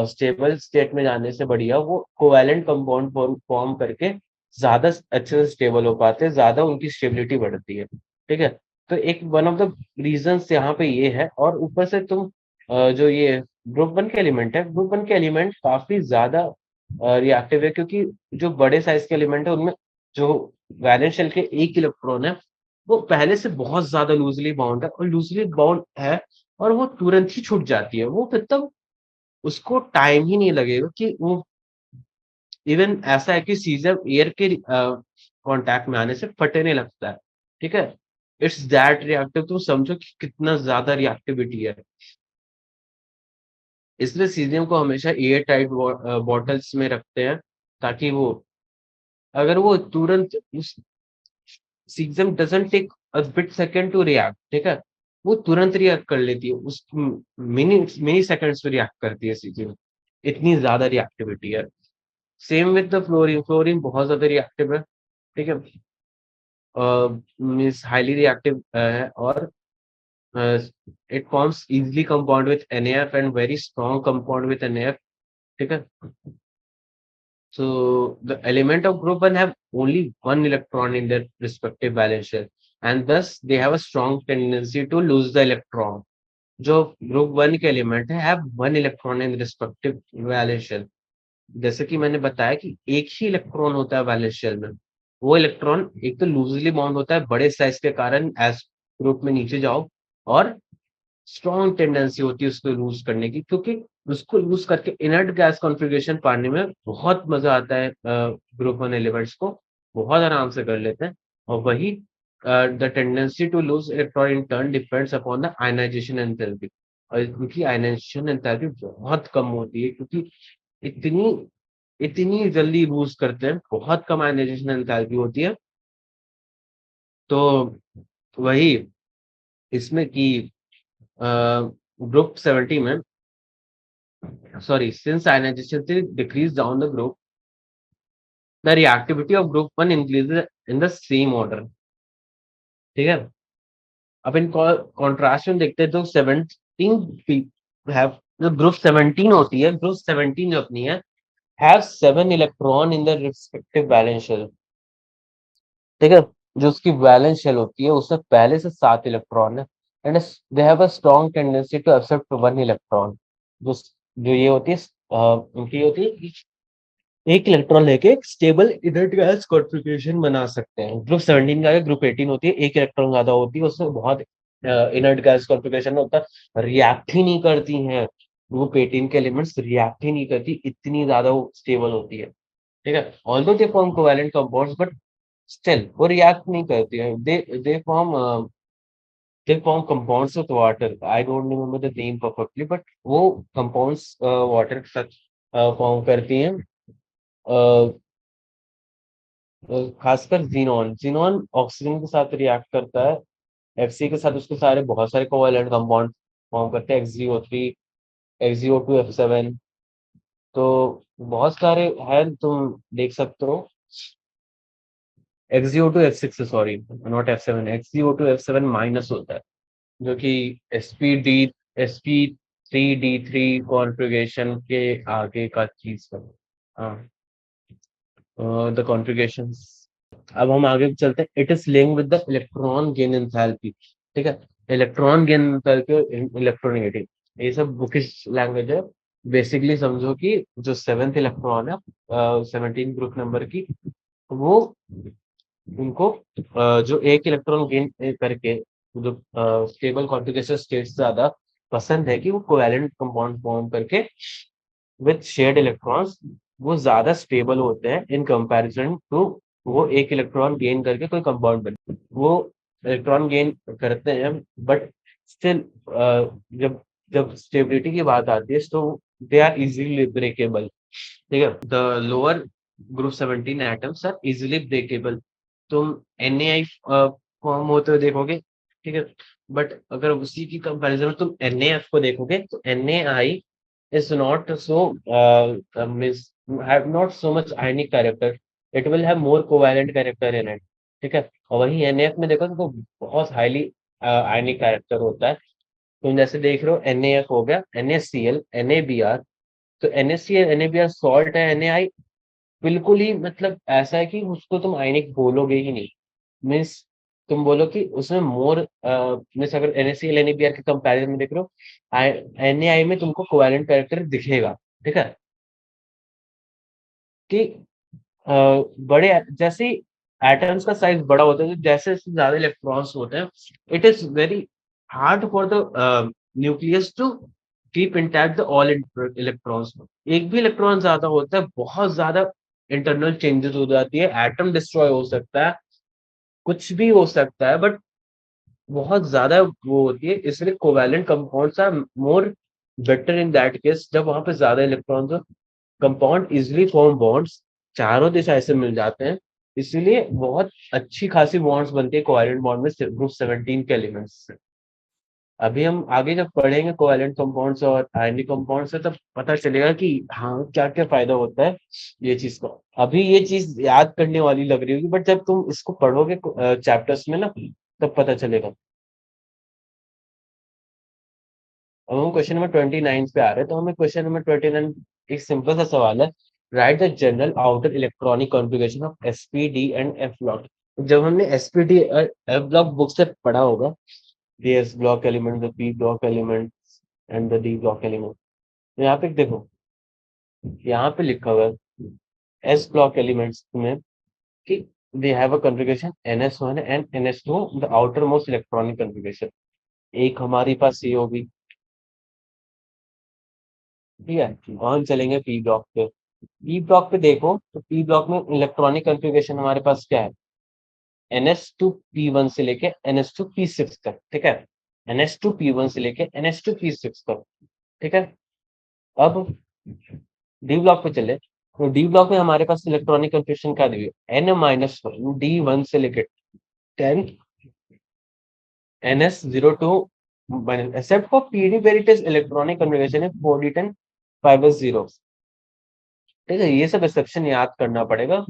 स्टेबल स्टेट में जाने से बढ़िया वो कोवैलेंट कंपाउंड फॉर्म करके ज्यादा अच्छे से स्टेबल हो पाते हैं, ज्यादा उनकी स्टेबिलिटी बढ़ती है, ठीक है। तो एक वन ऑफ द रीजंस यहाँ पे ये है। और ऊपर से तुम जो ये ग्रुप 1 के एलिमेंट है, ग्रुप 1 के एलिमेंट काफी ज्यादा रिएक्टिव है, क्योंकि जो बड़े साइज के एलिमेंट है उनमें जो वैलेंस शेल के एक इलेक्ट्रॉन है वो पहले से बहुत ज्यादा लूजली बाउंड है, और लूजली बाउंड है और वो तुरंत ही छूट जाती है। वो मतलब उसको टाइम ही नहीं लगेगा कि वो इवन ऐसा है कि सीजर एयर के कांटेक्ट में आने से फटने लगता है, ठीक है। It's that reactive. तुम समझो कि कितना ज्यादा रिएक्टिविटी है। इसलिए सीज़ियम को हमेशा एयर टाइट बॉटल्स में रखते हैं, ताकि वो अगर वो तुरंत उस caesium doesn't take a bit second to react, ठीक है? वो तुरंत रिएक्ट कर लेती है, उस मिनट्स मिनी सेकंड्स में रिएक्ट करती है सीज़ियम, इतनी ज़्यादा रिएक्टिविटी है। Same with the fluorine, fluorine बहुत ज़्यादा रिएक्टिव है, ठीक है? मीन्स हाइली रिएक्टिव है, और it forms easily compound with NaF and very strong compound with NaF, ठीक है? So the element of group 1 have only one electron in their respective valence shell, and thus they have a strong tendency to lose the electron. जो group 1 के element है have one electron in respective valence shell. जैसे कि मैंने बताया कि एक ही electron होता है वैलेंस शेल में। वो इलेक्ट्रॉन एक तो लूजली बाउंड होता है बड़े साइज के कारण, एस ग्रुप में नीचे जाओ, और स्ट्रॉन्ग टेंडेंसी होती है उसको लूज करने की, क्योंकि उसको लूज करके इनर्ट गैस कॉन्फ़िगरेशन पाने में बहुत मजा आता है। ग्रुप वन एलिमेंट्स को बहुत आराम से कर लेते हैं, और वही the tendency to lose electron in turn depends upon the ionization enthalpy. और क्योंकि आयनाइजेशन एंथैल्पी बहुत कम होती है, क्योंकि इतनी इतनी जल्दी लूज करते हैं, बहुत कम आयनाइजेशन एंथैल्पी होती है। तो वही इसमें कि ग्रुप 70 में, sorry, since ionization decrease down the group, the reactivity of group 1 increases in the same order, ठीक है? अब इन कॉन्ट्रास्ट में देखते हैं तो 17 have, जो ग्रुप 17 होती है, ग्रुप 17 जो अपनी है, have 7 electron in the respective valence shell, ठीक है? जो उसकी वैलेंस शेल होती है उसमें पहले से 7 इलेक्ट्रॉन है, and they have a strong tendency to accept 1 electron. जो जो ये होती है, उनकी होती है कि एक इलेक्ट्रॉन लेके एक स्टेबल इनर्ट गैस कॉन्फ़िगरेशन बना सकते हैं। ग्रुप 17 का ग्रुप 18 होती है, एक इलेक्ट्रॉन ज्यादा होती है, उसमें बहुत इनर्ट गैस कॉन्फ़िगरेशन होता है, रिएक्ट ही नहीं करती हैं। ग्रुप 18 के एलिमेंट्स रिएक्ट ही नहीं करती, इतनी ज्यादा वो स्टेबल होती है, ठीक है? Although they form covalent compounds, but still वो रिएक्ट नहीं करती है। They form compounds with water. I don't remember the name perfectly, but वो कंपाउंड्स वाटर के साथ फॉर्म करती हैं। खासकर ज़ीनॉन, ज़ीनॉन ऑक्सीजन के साथ रिएक्ट करता है, Fc के साथ उसके सारे बहुत सारे कोवैलेंट कंपाउंड फॉर्म करते हैं, XgO3, XgO2, F7। तो बहुत सारे हैं, तुम देख सकते हो। XgO2 F6 sorry, not F7, XgO2 F7 minus होता है, जो कि sp3d3 कॉन्फ़िगरेशन के आगे का चीज है। हाँ, द कॉन्फ़िगरेशंस। अब हम आगे चलते हैं। It is linked with the electron gain enthalpy, ठीक है? इलेक्ट्रॉन गेन एंथैल्पी और इलेक्ट्रोनेगेटिव, ये सब बुकिश लैंग्वेज है। बेसिकली समझो कि जो 7th इलेक्ट्रॉन है 17 ग्रुप नंबर की, वो उनको जो एक इलेक्ट्रॉन गेन करके जो स्टेबल कॉन्फ़िगरेशन स्टेट से ज्यादा पसंद है कि वो कोवैलेंट कंपाउंड फॉर्म करके विथ शेयर्ड इलेक्ट्रॉन्स, वो ज्यादा स्टेबल होते हैं इन कंपैरिजन टू वो एक इलेक्ट्रॉन गेन करके कोई कंपाउंड बने। वो इलेक्ट्रॉन गेन करते हैं, बट स्टिल जब जब स्टेबिलिटी की बात आती है तो दे आर इजीली ब्रेकेबल, ठीक है? The lower group 17 atoms are easily breakable. तुम NaI फॉर्म होते हुए देखोगे, ठीक है? बट अगर उसी की कंपैरिजन में तुम NaF को देखोगे, तो NaI is not so means have not so much ionic character. It will have more covalent character in it, ठीक है? और वही NaF में देखो तो बहुत हाईली आयनिक कैरेक्टर होता है। तुम जैसे देख रहे हो, NaF हो गया, NaCl, NaBr। तो NaCl, NaBr सॉल्ट है, NaI बिल्कुल ही मतलब ऐसा है कि उसको तुम आयनिक बोलोगे ही नहीं। मीन्स तुम बोलो कि उसमें मोर मीन्स अगर NaCl, NaBr के कंपैरिजन में देख रहे हो, NaI में तुमको कोवैलेंट कैरेक्टर दिखेगा, ठीक है? कि अ, बड़े जैसे ही एटम्स का साइज बड़ा होता है, तो जैसे जैसे ज्यादा इलेक्ट्रॉन्स होते हैं, it is very hard for the nucleus to keep intact the all electrons. एक भी इलेक्ट्रॉन ज्यादा होता है, बहुत ज्यादा इंटरनल चेंजेस हो जाती है, एटम डिस्ट्रॉय हो सकता है, कुछ भी हो सकता है, बट बहुत ज्यादा वो होती है, इसलिए covalent compounds are more better in that case जब वहां पे ज्यादा इलेक्ट्रॉन्स हो, कंपाउंड इजिली फॉर्म बॉन्ड्स चारों दिशा ऐसे मिल जाते हैं, इसीलिए बहुत अच्छी खासी बॉन्ड्स बनती है कोवैलेंट बॉन्ड में ग्रुप 17 के एलिमेंट्स से। अभी हम आगे जब पढ़ेंगे कोवैलेंट कंपाउंड्स और आयनिक कंपाउंड्स से, तब पता चलेगा कि हाँ क्या क्या फायदा होता है ये चीज का। अभी ये चीज याद करने वाली लग रही होगी, बट जब तुम इसको पढ़ोगे चैप्टर्स में ना, तब पता चलेगा। अब हम क्वेश्चन नंबर 29 पे आ रहे हैं, तो हमें क्वेश्चन नंबर 29 एक सिंपल सा सवाल है। Right the general outer electronic configuration of SPD and F block. जब हमने एसपीडी और एफ ब्लॉक बुक से पढ़ा होगा, the S block element, the P block element and the D block element. तो यहाँ पे देखो, यहाँ पे लिखा हुआ है एस ब्लॉक एलिमेंट्स में कि दे have a configuration NS1 and NS2, the outer most electronic configuration. एक हमारे पास ये होगी, ठीक है। और हम चलेंगे पी ब्लॉक पे। पी ब्लॉक पे देखो, तो पी ब्लॉक में इलेक्ट्रॉनिक कॉन्फ़िगरेशन हमारे पास क्या है, NS2P1 से लेके NS2P6 तक, ठीक है। NS2P1 से लेके NS2P6 तक, ठीक है। अब डी ब्लॉक पे चले, तो डी ब्लॉक में हमारे पास इलेक्ट्रॉनिक कॉन्फ़िगरेशन क्या दी हुई है, N-1 D1 से लेके 10 NS02 except for Pd where it is electronic configuration है 4D10 5S0, ठीक है। ये सब एक्सेप्शन याद करना पड़ेगा।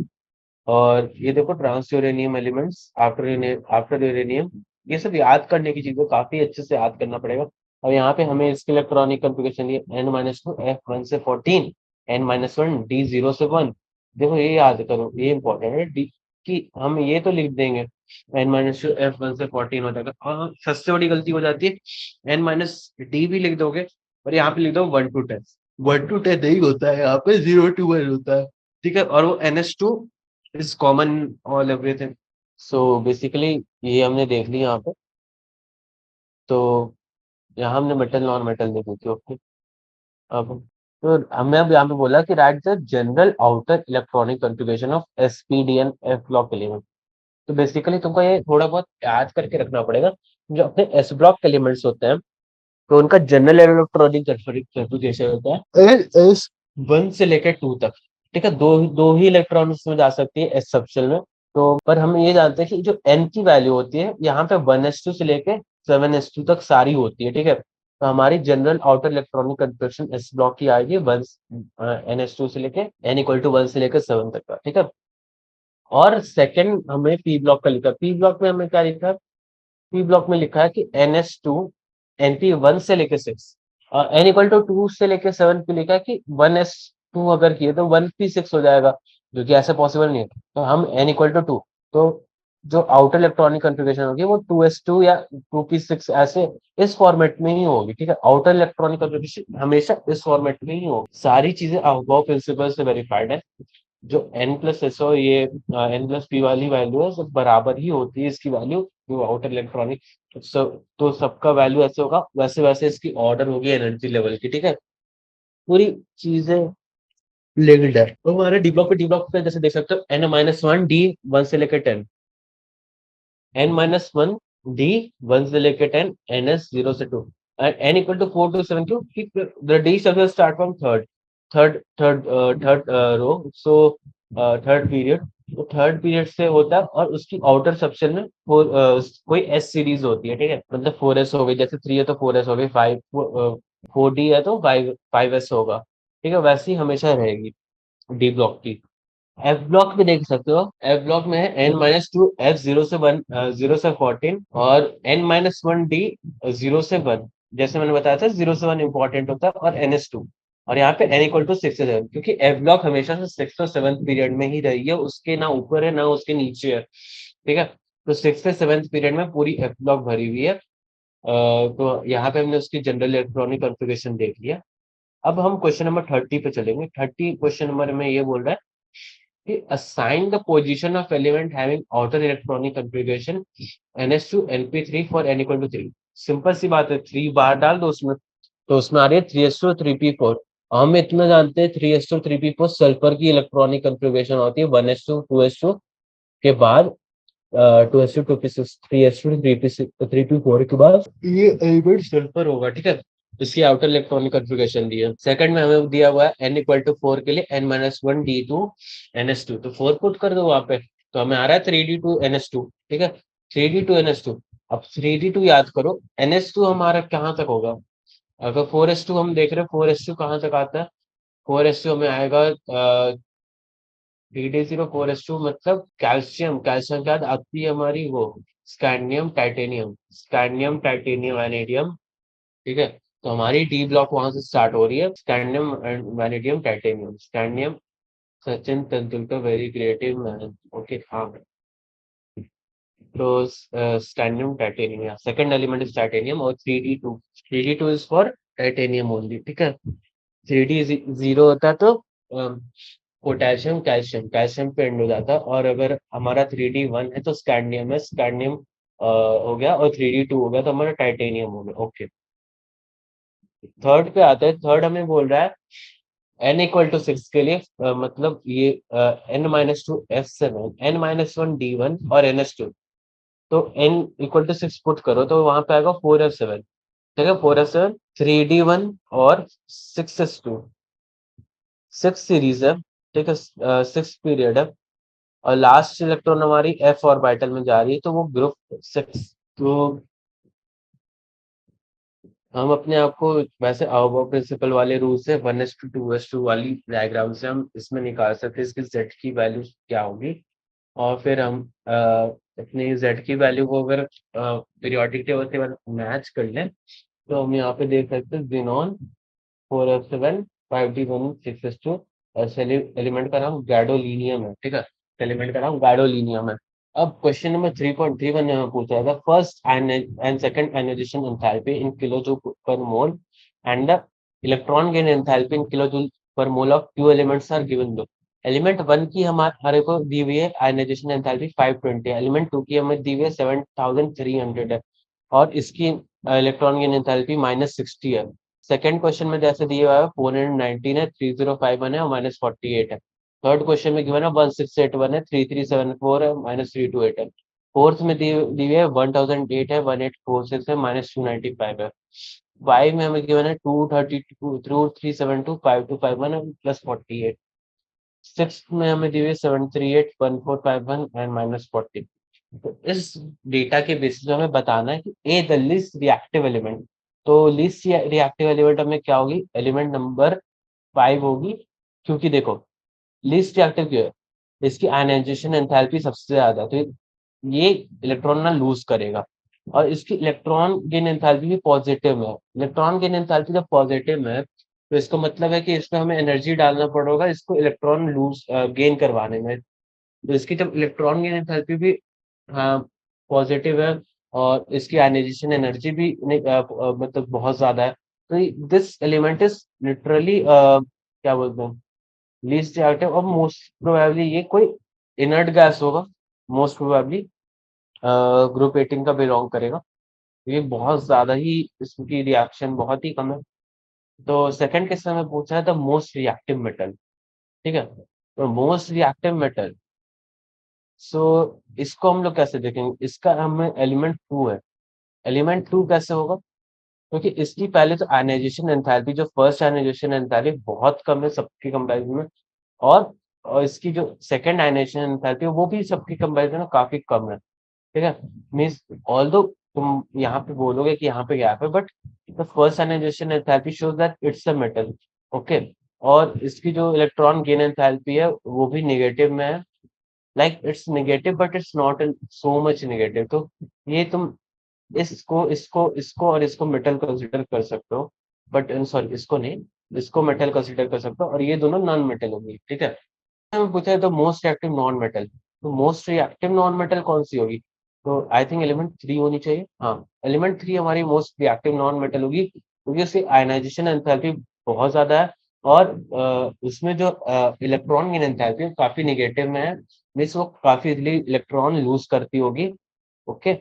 और ये देखो transuranium elements after uranium, ये सब याद करने की चीजें, काफी अच्छे से याद करना पड़ेगा। और यहाँ पे हमें इसकी इलेक्ट्रॉनिक कॉन्फ़िगरेशन ये N-2 F1 से 14, N-1 D0 से 1। देखो ये याद करो, ये इंपॉर्टेंट है डी, कि हम ये तो लिख देंगे N-2 F1 से 14 हो जाएगा, और सबसे बड़ी गलती हो जाती है N-D भी लिख दोगे और यहाँ पे लिख दो 1 to 10। 1 to 10 नहीं होता है, यहाँ पे 0 to 1 होता है, ठीक है। और वो NS2 is common all everything. So basically ये हमने देख लिया यहाँ पे। तो यहाँ हमने मेटल नॉन मेटल देखी थी, ओके। अब तो हमने अब यहाँ पे बोला कि right the general outer electronic configuration of SPD and F block element. तो बेसिकली तुमको ये थोड़ा बहुत याद करके रखना पड़ेगा। जो अपने एस ब्लॉक एलिमेंट्स होते हैं, तो उनका जनरल इलेक्ट्रॉनिक कॉन्फ़िगरेशन होता है S1 से लेकर 2 तक, ठीक है। दो दो ही इलेक्ट्रॉन उसमें जा सकती है एस सबशेल में। तो पर हम ये जानते हैं कि जो एन की वैल्यू होती है यहाँ पे 1s2 से लेके 7s2 तक सारी होती है, ठीक है। तो हमारी general outer electronic conformation S block की आएगी 1 NS2 से लेके N=1 से लेकर 7 तक का, ठीक है। और सेकंड हमें पी ब्लॉक का लिखा, पी ब्लॉक में हमें क्या लिखा है, पी ब्लॉक में लिखा है कि NS2 NP1 से लेके 6 और N=2 से लेके 7 पे लिखा है कि 1s2 अगर किए तो 1p6 हो जाएगा, जो कि ऐसा पॉसिबल नहीं है। तो हम N=2, तो जो आउटर इलेक्ट्रॉनिक कॉन्फ़िगरेशन होगी वो 2s2 या 2p6 ऐसे इस फॉर्मेट में ही होगी, ठीक है। आउटर इलेक्ट्रॉनिक कॉन्फ़िगरेशन हमेशा इस फॉर्मेट में ही होगी। सारी चीजें अबव प्रिंसिपल से वेरीफाइड है। जो N+S हो, ये N+P वाली वैल्यू है, सब बराबर ही होती है इसकी वैल्यू, जो आउटर इलेक्ट्रॉनिक। तो सबका वैल्यू ऐसे होगा, वैसे वैसे इसकी ऑर्डर होगी एनर्जी लेवल की, ठीक है। पूरी चीजें लिंक्ड है। तो हमारे डी ब्लॉक पे जैसे देख सकते हो N-1 D 1 से लेकर 10, N-1 D 1 से लेकर 10, NS0 से 2, and N=4 to 7 क्यों, the D subset start from third row, so third period. तो थर्ड पीरियड से होता है और उसकी आउटर सबसेल में कोई एस सीरीज होती है, ठीक है। मतलब 4s हो गई, जैसे 3 है तो 4s हो गई, 4D है तो 5s होगा, ठीक है। वैसे ही हमेशा रहेगी डी ब्लॉक की। एफ ब्लॉक में देख सकते हो, एफ ब्लॉक में है N-2 F 0 से 1 0 से 14 और N-1 D 0 से 1। जैसे मैंने बताया था 0 से 1 इंपॉर्टेंट होता है और NS2। और यहाँ पे N=6 से 7, क्योंकि एफ ब्लॉक हमेशा से 6 और 7 पीरियड में ही रही है, उसके ना ऊपर है ना उसके नीचे है, ठीक है। तो 6 से 7 पीरियड में पूरी एफ ब्लॉक भरी हुई है। तो यहाँ पे हमने उसकी जनरल इलेक्ट्रॉनिक कॉन्फ़िगरेशन देख लिया। अब हम क्वेश्चन नंबर 30 पे चलेंगे। 30 क्वेश्चन नंबर में ये बोल रहा है कि assign the position of element having outer electronic configuration NS2 NP3 for N=3। Simple सी बात है, 3 बार डाल दो उसमें, तो उसमें आ रही है 3s2 3p4। हम इतना जानते हैं 3s2 3p4 सल्फर की इलेक्ट्रॉनिक कन्फिग्रेशन होती है 1s2 2s2 के बाद 2s2 2p6 3s2 3p4 के बाद ये एलिमेंट सल्फर होगा, ठीक है। इसकी आउटर इलेक्ट्रॉनिक कॉन्फ़िगरेशन दी है। सेकंड में हमें दिया हुआ है n इक्वल टू 4 के लिए n-1 d2 ns2, तो 4 पुट कर दो वहां पे, तो हमें आ रहा है 3d2 ns2। ठीक है, 3d2 ns2। अब 3d2 याद करो, ns2 हमारा कहाँ तक होगा? अगर 4s2 हम देख रहे हैं, 4s2 कहाँ तक आता है? 4s2 हमें आएगा 3d0 4s2, मतलब कैल्शियम, कैल्शियम के बाद आती है हमारी वो scandium titanium, scandium titanium vanadium. ठीक है, तो हमारी डी ब्लॉक वहां से स्टार्ट हो रही है, scandium and vanadium titanium, scandium. Sachin Tendulkar very creative man. Okay, हाँ। तो scandium titanium, second element is titanium, और 3d2, 3d2 is for titanium only. ठीक है, 3d जीरो होता तो पोटेशियम कैल्शियम, कैल्शियम पे एंड हो जाता, और अगर हमारा 3d1 है तो स्कैंडियम है, स्कैंडियम हो गया, और 3d2 हो गया तो हमारा टाइटेनियम हो गया। ओके, थर्ड पे आते हैं। थर्ड हमें बोल रहा है n इक्वल टू 6 के लिए मतलब ये n-2 f7 n-1 d1 और ns2, तो n इक्वल टू 6 पुट करो तो वहां पे आएगा 4f7। ठीक है, 4f7, 3d1 और 6s2, 6 सीरीज है। ठीक है, 6 पीरियड है, और लास्ट इलेक्ट्रॉन हमारी एफ ऑर्बिटल में जा रही है, तो वो ग्रुप 6। तो हम अपने आप को वैसे अबव प्रिंसिपल वाले रूल से 1:2:2 वाली डायग्राम से हम इसमें निकाल सकते हैं इसकी जेड की वैल्यू क्या होगी। और फिर हम अपनी जेड की वैल्यू को अगर पीरियोडिक टेबल के बाद मैच कर लें, तो हम यहाँ पे देख सकते हैं xenon 4f7 5d1 6s2, element का नाम गैडोलीनियम है। ठीक है, एलिमेंट का नाम गैडोलीनियम है। अब क्वेश्चन नंबर 3.31 में हमें पूछा था first and second ionization enthalpy in kilojoule per mole and the electron gain enthalpy in kilojoule per mole of two elements are given लो। एलिमेंट 1 की हमारे को दी हुई है आयोनाइजेशन एंथैल्पी 520 है, एलिमेंट 2 की हमें दी हुई है 7300 है, और इसकी इलेक्ट्रॉन गेन एंथैल्पी -60 है। सेकंड क्वेश्चन में जैसे दिया हुआ है 419 है, 3051 है और -48 है। थर्ड क्वेश्चन में गिवन है 1681 है, 3374 है, -328 है। फोर्थ में दी हुई है 1008 है, 1846 है, -295 है। वाई में हमें गिवन है 232 372 5251 है, +48। सिक्स में हमें दी हुई है 738 1451 एंड -40। तो इस डेटा के बेसिस पे हमें बताना है कि ए द लीस्ट रिएक्टिव एलिमेंट। तो लीस्ट रिएक्टिव एलिमेंट हमें क्या होगी? एलिमेंट नंबर 5 होगी, क्योंकि देखो लीस्ट रिएक्टिव क्यों है? इसकी आयनाइजेशन एंथैल्पी सबसे ज्यादा है, तो ये इलेक्ट्रॉन ना लूज करेगा, और इसकी इलेक्ट्रॉन गेन एंथैल्पी भी पॉजिटिव में है। इलेक्ट्रॉन गेन एंथैल्पी जब पॉजिटिव में है, तो इसका मतलब है कि इसमें हमें एनर्जी डालना पड़ेगा इसको इलेक्ट्रॉन लूज गेन करवाने में। तो इसकी जब इलेक्ट्रॉन गेन एंथैल्पी भी हाँ पॉजिटिव है, और इसकी आयनाइजेशन एनर्जी भी मतलब बहुत ज्यादा है, तो दिस एलिमेंट इज लिटरली क्या बोलते हैं, लीस्ट रिएक्टिव। और मोस्ट प्रोबेबली ये कोई इनर्ट गैस होगा, मोस्ट प्रोबेबली ग्रुप 18 का बिलोंग करेगा। ये बहुत ज्यादा ही इसकी रिएक्शन बहुत ही कम है। तो सेकंड क्वेश्चन में पूछा है द मोस्ट रिएक्टिव मेटल। ठीक है, तो मोस्ट रिएक्टिव मेटल, सो इसको हम लोग कैसे देखेंगे? इसका हमें एलिमेंट 2 है, एलिमेंट 2 कैसे होगा? क्योंकि इसकी पहले तो आयनाइजेशन एंथैल्पी, जो फर्स्ट आयनाइजेशन एंथैल्पी बहुत कम है सबके कंपैरिजन में, और इसकी जो सेकंड आयनाइजेशन एंथैल्पी है वो भी सबके कंपैरिजन में काफी कम है। ठीक है, मीन्स ऑल्दो तुम यहाँ पे बोलोगे कि यहाँ पे गैप है, but the first ionization enthalpy shows that it's a metal. Okay, और इसकी जो इलेक्ट्रॉन गेन एंथैल्पी है वो भी नेगेटिव में है, like it's negative but it's not so much negative. तो ये तुम इसको इसको इसको और इसको मेटल कंसिडर कर सकते हो, बट सॉरी इसको नहीं, इसको मेटल कंसिडर कर सकते हो, और ये दोनों नॉन मेटल होंगी। ठीक है, हमें पूछा है तो मोस्ट रिएक्टिव नॉन मेटल, तो मोस्ट रिएक्टिव नॉन मेटल कौन सी होगी? तो आई थिंक एलिमेंट 3 होनी चाहिए। हाँ, एलिमेंट 3 हमारी मोस्ट रिएक्टिव नॉन मेटल होगी, क्योंकि उसकी आयनाइजेशन एंथैल्पी बहुत ज्यादा है, और उसमें जो इलेक्ट्रॉन की एंथैल्पी है काफी निगेटिव में है, मीन्स वो काफी इजिली इलेक्ट्रॉन लूज करती होगी। ओके,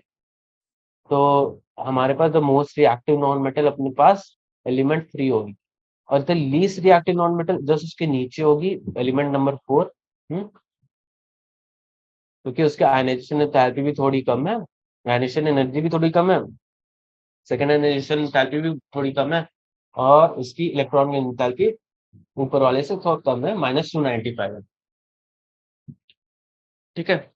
तो हमारे पास the most reactive non metal अपने पास एलिमेंट 3 होगी, और the least reactive non metal just उसके नीचे होगी, एलिमेंट नंबर 4। क्योंकि उसके आयनाइजेशन एंथैल्पी भी थोड़ी कम है, आयनाइजेशन एनर्जी भी थोड़ी कम है, सेकंड आयनाइजेशन एंथैल्पी भी थोड़ी कम है, और उसकी इलेक्ट्रॉन की एंथैल्पी ऊपर वाले से थोड़ा कम है, -295 है। ठीक है।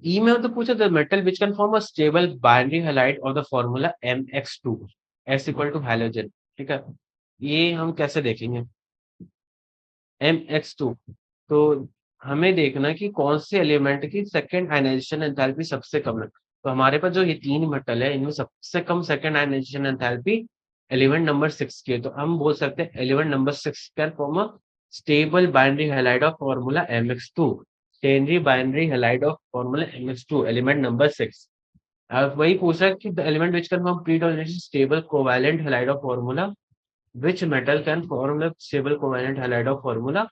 ई में तो पूछा the metal which can form a stable binary halide और the formula Mx2 S equal to halogen. ठीक है। ये हम कैसे देखेंगे? Mx2 तो हमें देखना कि कौन से एलिमेंट की सेकंड आयनाइजेशन एंथैल्पी सबसे कम है। तो हमारे पास जो ये 3 मेटल है, इनमें सबसे कम second ionization enthalpy element number 6 की है। तो हम बोल सकते हैं element number 6 can form a stable binary halide of formula Mx2। स्टेनरी binary halide of formula Mx2 element number 6। अब वही पूछ रहा है कि the element which can form predominant stable covalent halide of formula which metal can form the stable covalent halide of formula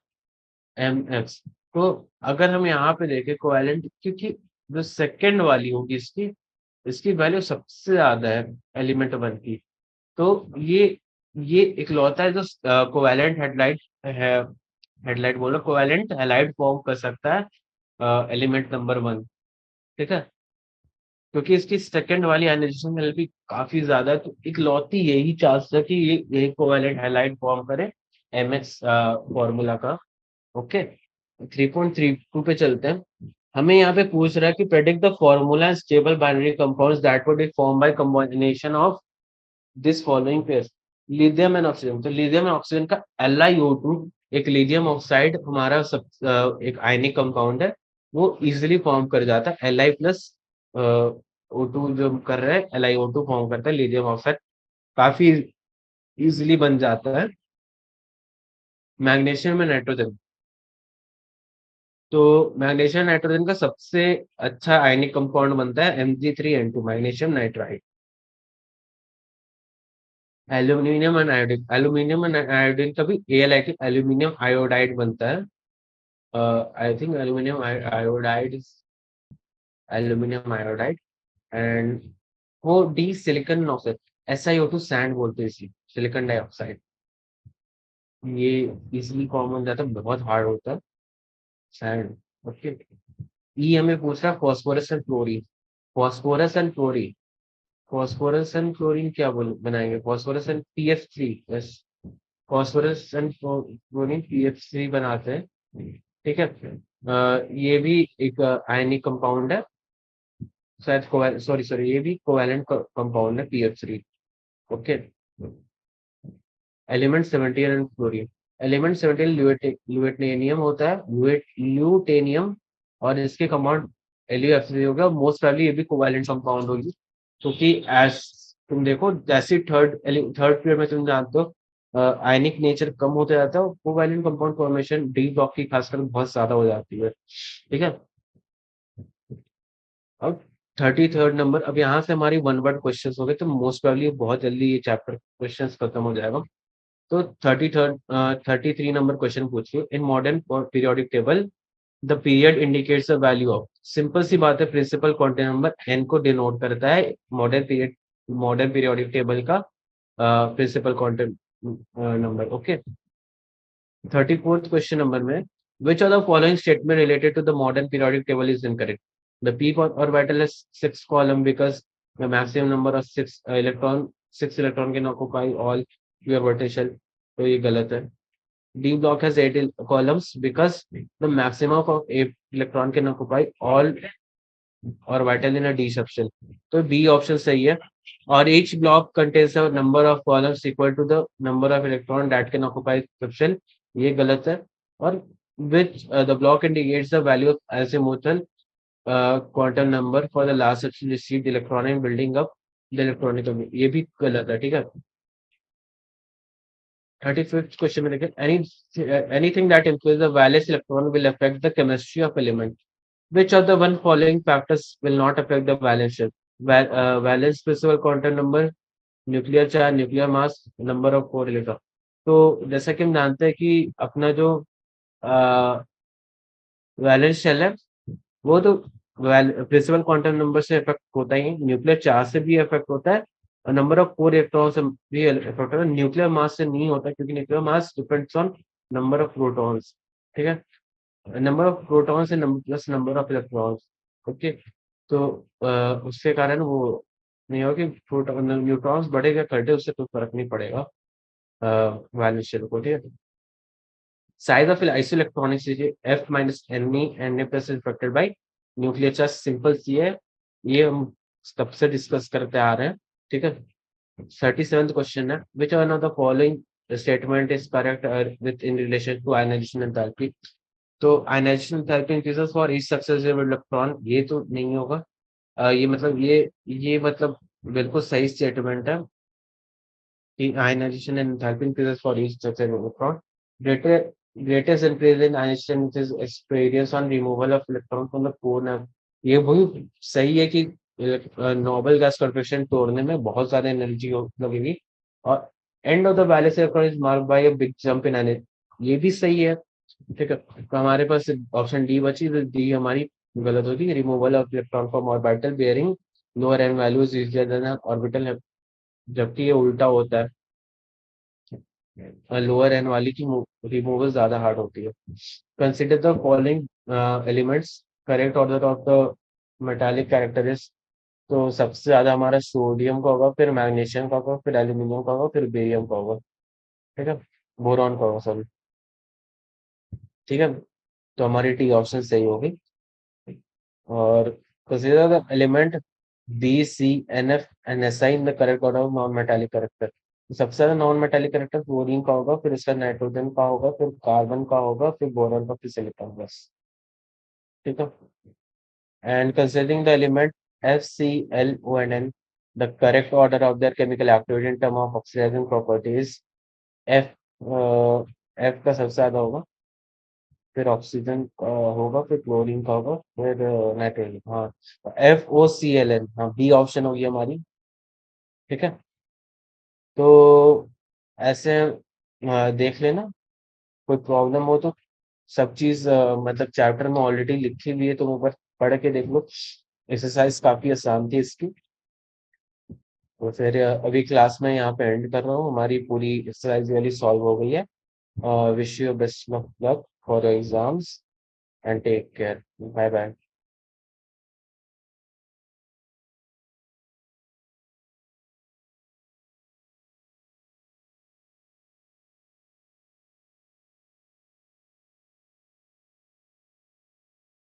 Mx। तो अगर हम यहाँ पे देखें कोवैलेंट, क्योंकि जो सेकंड वाली होगी इसकी इसकी वैल्यू सबसे ज्यादा है एलिमेंट 1 की। तो ये इकलौता है जो कोवैलेंट हेडलाइट है, हेडलाइट बोलो कोवैलेंट हैलाइड फॉर्म कर सकता है एलिमेंट नंबर 1। ठीक है। क्योंकि इसकी सेकंड वाली आयनाइजेशन एनर्जी काफी ज्यादा है, तो इकलौती यही चांस है कि ये कोवैलेंट हैलाइड फॉर्म करे एमएक्स फॉर्मूला का। ओके। 3.32 पे चलते हैं। हमें यहाँ पे पूछ रहा है कि predict the formula stable binary compounds that would be form by combination of this following pairs, lithium and oxygen. तो लिथियम एंड ऑक्सीजन का LiO2, एक लिथियम ऑक्साइड हमारा एक आयनिक कंपाउंड है, वो इजिली फॉर्म कर जाता है। Li प्लस O2 जो कर रहे हैं, LiO2 फॉर्म करता है लिथियम ऑक्साइड, काफी इजिली बन जाता है। मैग्नीशियम में नाइट्रोजन, तो मैग्नीशियम नाइट्रोजन का सबसे अच्छा आयनिक कंपाउंड बनता है Mg3N2 magnesium nitride. Aluminium and iodine, aluminium and iodine का भी AlIT एल्यूमिनियम आयोडाइड बनता है। I think aluminium iodide, aluminium iodide and वो the silicon oxide, SiO2 sand बोलते हैं इसी, सिलिकॉन डाइऑक्साइड। ये इजिली फॉर्म हो जाता है, बहुत हार्ड होता है सैंड। ओके। ई हमें पूछ रहा है phosphorus and chlorine. Phosphorus and chlorine, phosphorus and chlorine क्या बनाएंगे? Phosphorus and PF3, yes. Phosphorus and chlorine PF3 बनाते हैं। ठीक है। ये भी एक आयनिक कंपाउंड है, शायद सॉरी सॉरी, ये भी कोवैलेंट कंपाउंड है PF3। Okay. Element 17 and chlorine, element 17 ल्यूटेनियम होता है, ल्यूटेनियम, और इसके कंपाउंड LuF3 होगा। मोस्ट प्रॉब्ली ये भी कोवैलेंट कंपाउंड होगी, क्योंकि एज तुम देखो जैसे थर्ड पीरियड में तुम जानते हो आयनिक नेचर कम होता जाता है, covalent compound formation D block की खासकर बहुत ज्यादा हो जाती है। ठीक है। अब 33rd नंबर, अब यहाँ से हमारी वन वर्ड क्वेश्चंस हो गए, तो मोस्ट प्रॉब्ली बहुत जल्दी ये चैप्टर क्वेश्चंस खत्म हो जाएगा। तो 33 नंबर क्वेश्चन पूछिए। In modern periodic table the period indicates the value of, simple सी बात है, प्रिंसिपल क्वांटम नंबर n को डिनोट करता है मॉडर्न पीरियोडिक टेबल का principal quantum number. Okay. 34th question number में which of the following statement related to the modern periodic table is incorrect? The p orbital has 6 column because the maximum number of 6 electron can occupy all pure potential, तो ये गलत है। D block has 8 columns because the maximum of 8 electron can occupy all orbital in a d section, तो B option सही है। और each block contains a number of columns equal to the number of electron that can occupy section, ये गलत है। और which the block indicates the value of azimuthal quantum number for the last section received electron and building up the electronic, ये भी गलत है। ठीक है। 35th क्वेश्चन में देखें, anything that influences the valence electron will affect the chemistry of element. Which of the one following factors will not affect the valence shell? Valence principal quantum number, nuclear charge, nuclear mass, number of core electron. तो जैसा कि हम जानते हैं कि अपना जो valence shell है, वो तो प्रिंसिपल क्वांटम नंबर से इफेक्ट होता ही, न्यूक्लियर चार्ज से भी इफेक्ट होता है, और नंबर ऑफ कोर इलेक्ट्रॉन से भी इफेक्ट होता है। न्यूक्लियर मास से नहीं होता, क्योंकि nuclear mass depends on number of protons. ठीक है। Number of protons and plus number of electrons. Okay. तो उसके कारण वो नहीं होगा कि प्रोटॉन न्यूट्रॉन्स बढ़ेगा घटे, उससे कोई फर्क नहीं पड़ेगा। वैल्यूशन को, ठीक है। साइज ऑफ आइसोइलेक्ट्रॉनिक लीजिए F minus Na Na plus infected by nuclear charge, simple सी है, ये हम कब से डिस्कस करते आ रहे हैं, ठीक है। 37th क्वेश्चन है, which one of the following statement is correct with in relation to ionization enthalpy. तो ionization enthalpy increases for each successive electron, ये तो नहीं होगा। ये मतलब ये मतलब बिल्कुल सही स्टेटमेंट है कि ionization and enthalpy increases for each successive electron. Greater greatest increase in ionization is experienced on removal of electron from the core number। ये वही सही है कि नोबल गैस कॉन्फिगरेशन तोड़ने में बहुत ज्यादा एनर्जी लगेगी, और end of the valence electron is marked by a big jump in energy, ये भी सही है, ठीक है। तो हमारे पास ऑप्शन डी बची, तो डी हमारी गलत होगी। Removal of electron from orbital bearing lower n values easier than orbital है, जबकि ये उल्टा होता है, लोअर एन वाली की रिमूवल ज्यादा हार्ड होती है। Consider the following elements, correct order of the metallic characteristic. तो सबसे ज्यादा हमारा सोडियम का होगा, फिर मैग्नीशियम का होगा, फिर एल्यूमिनियम का होगा, फिर बेरियम का होगा, ठीक है, बोरॉन का होगा सॉरी, ठीक है। तो हमारी टी ऑप्शन सही होगी। और consider the element B C N F and S I in the correct order of non metallic character. सबसे ज्यादा नॉन मेटालिक करेक्टर फ्लोरीन का होगा, फिर इसका नाइट्रोजन का होगा, फिर कार्बन का होगा, फिर बोरॉन का, फिर सिलिकॉन, बस, ठीक है। And considering the element F C L O and N, the correct order of their chemical activity in term of oxidizing properties, F F का सबसे ज्यादा होगा, फिर ऑक्सीजन का होगा, फिर क्लोरीन का होगा, फिर नाइट्रोजन, हाँ FOClN, हाँ बी ऑप्शन होगी हमारी, ठीक है। तो ऐसे देख लेना, कोई प्रॉब्लम हो तो सब चीज मतलब चैप्टर में ऑलरेडी लिखी हुई है, तो ऊपर पढ़ के देख लो, एक्सरसाइज काफी आसान थी इसकी। तो फिर अभी क्लास में यहाँ पे एंड कर रहा हूँ, हमारी पूरी एक्सरसाइज वाली सॉल्व हो गई है। Wish you best of luck for your exams and take care, bye bye.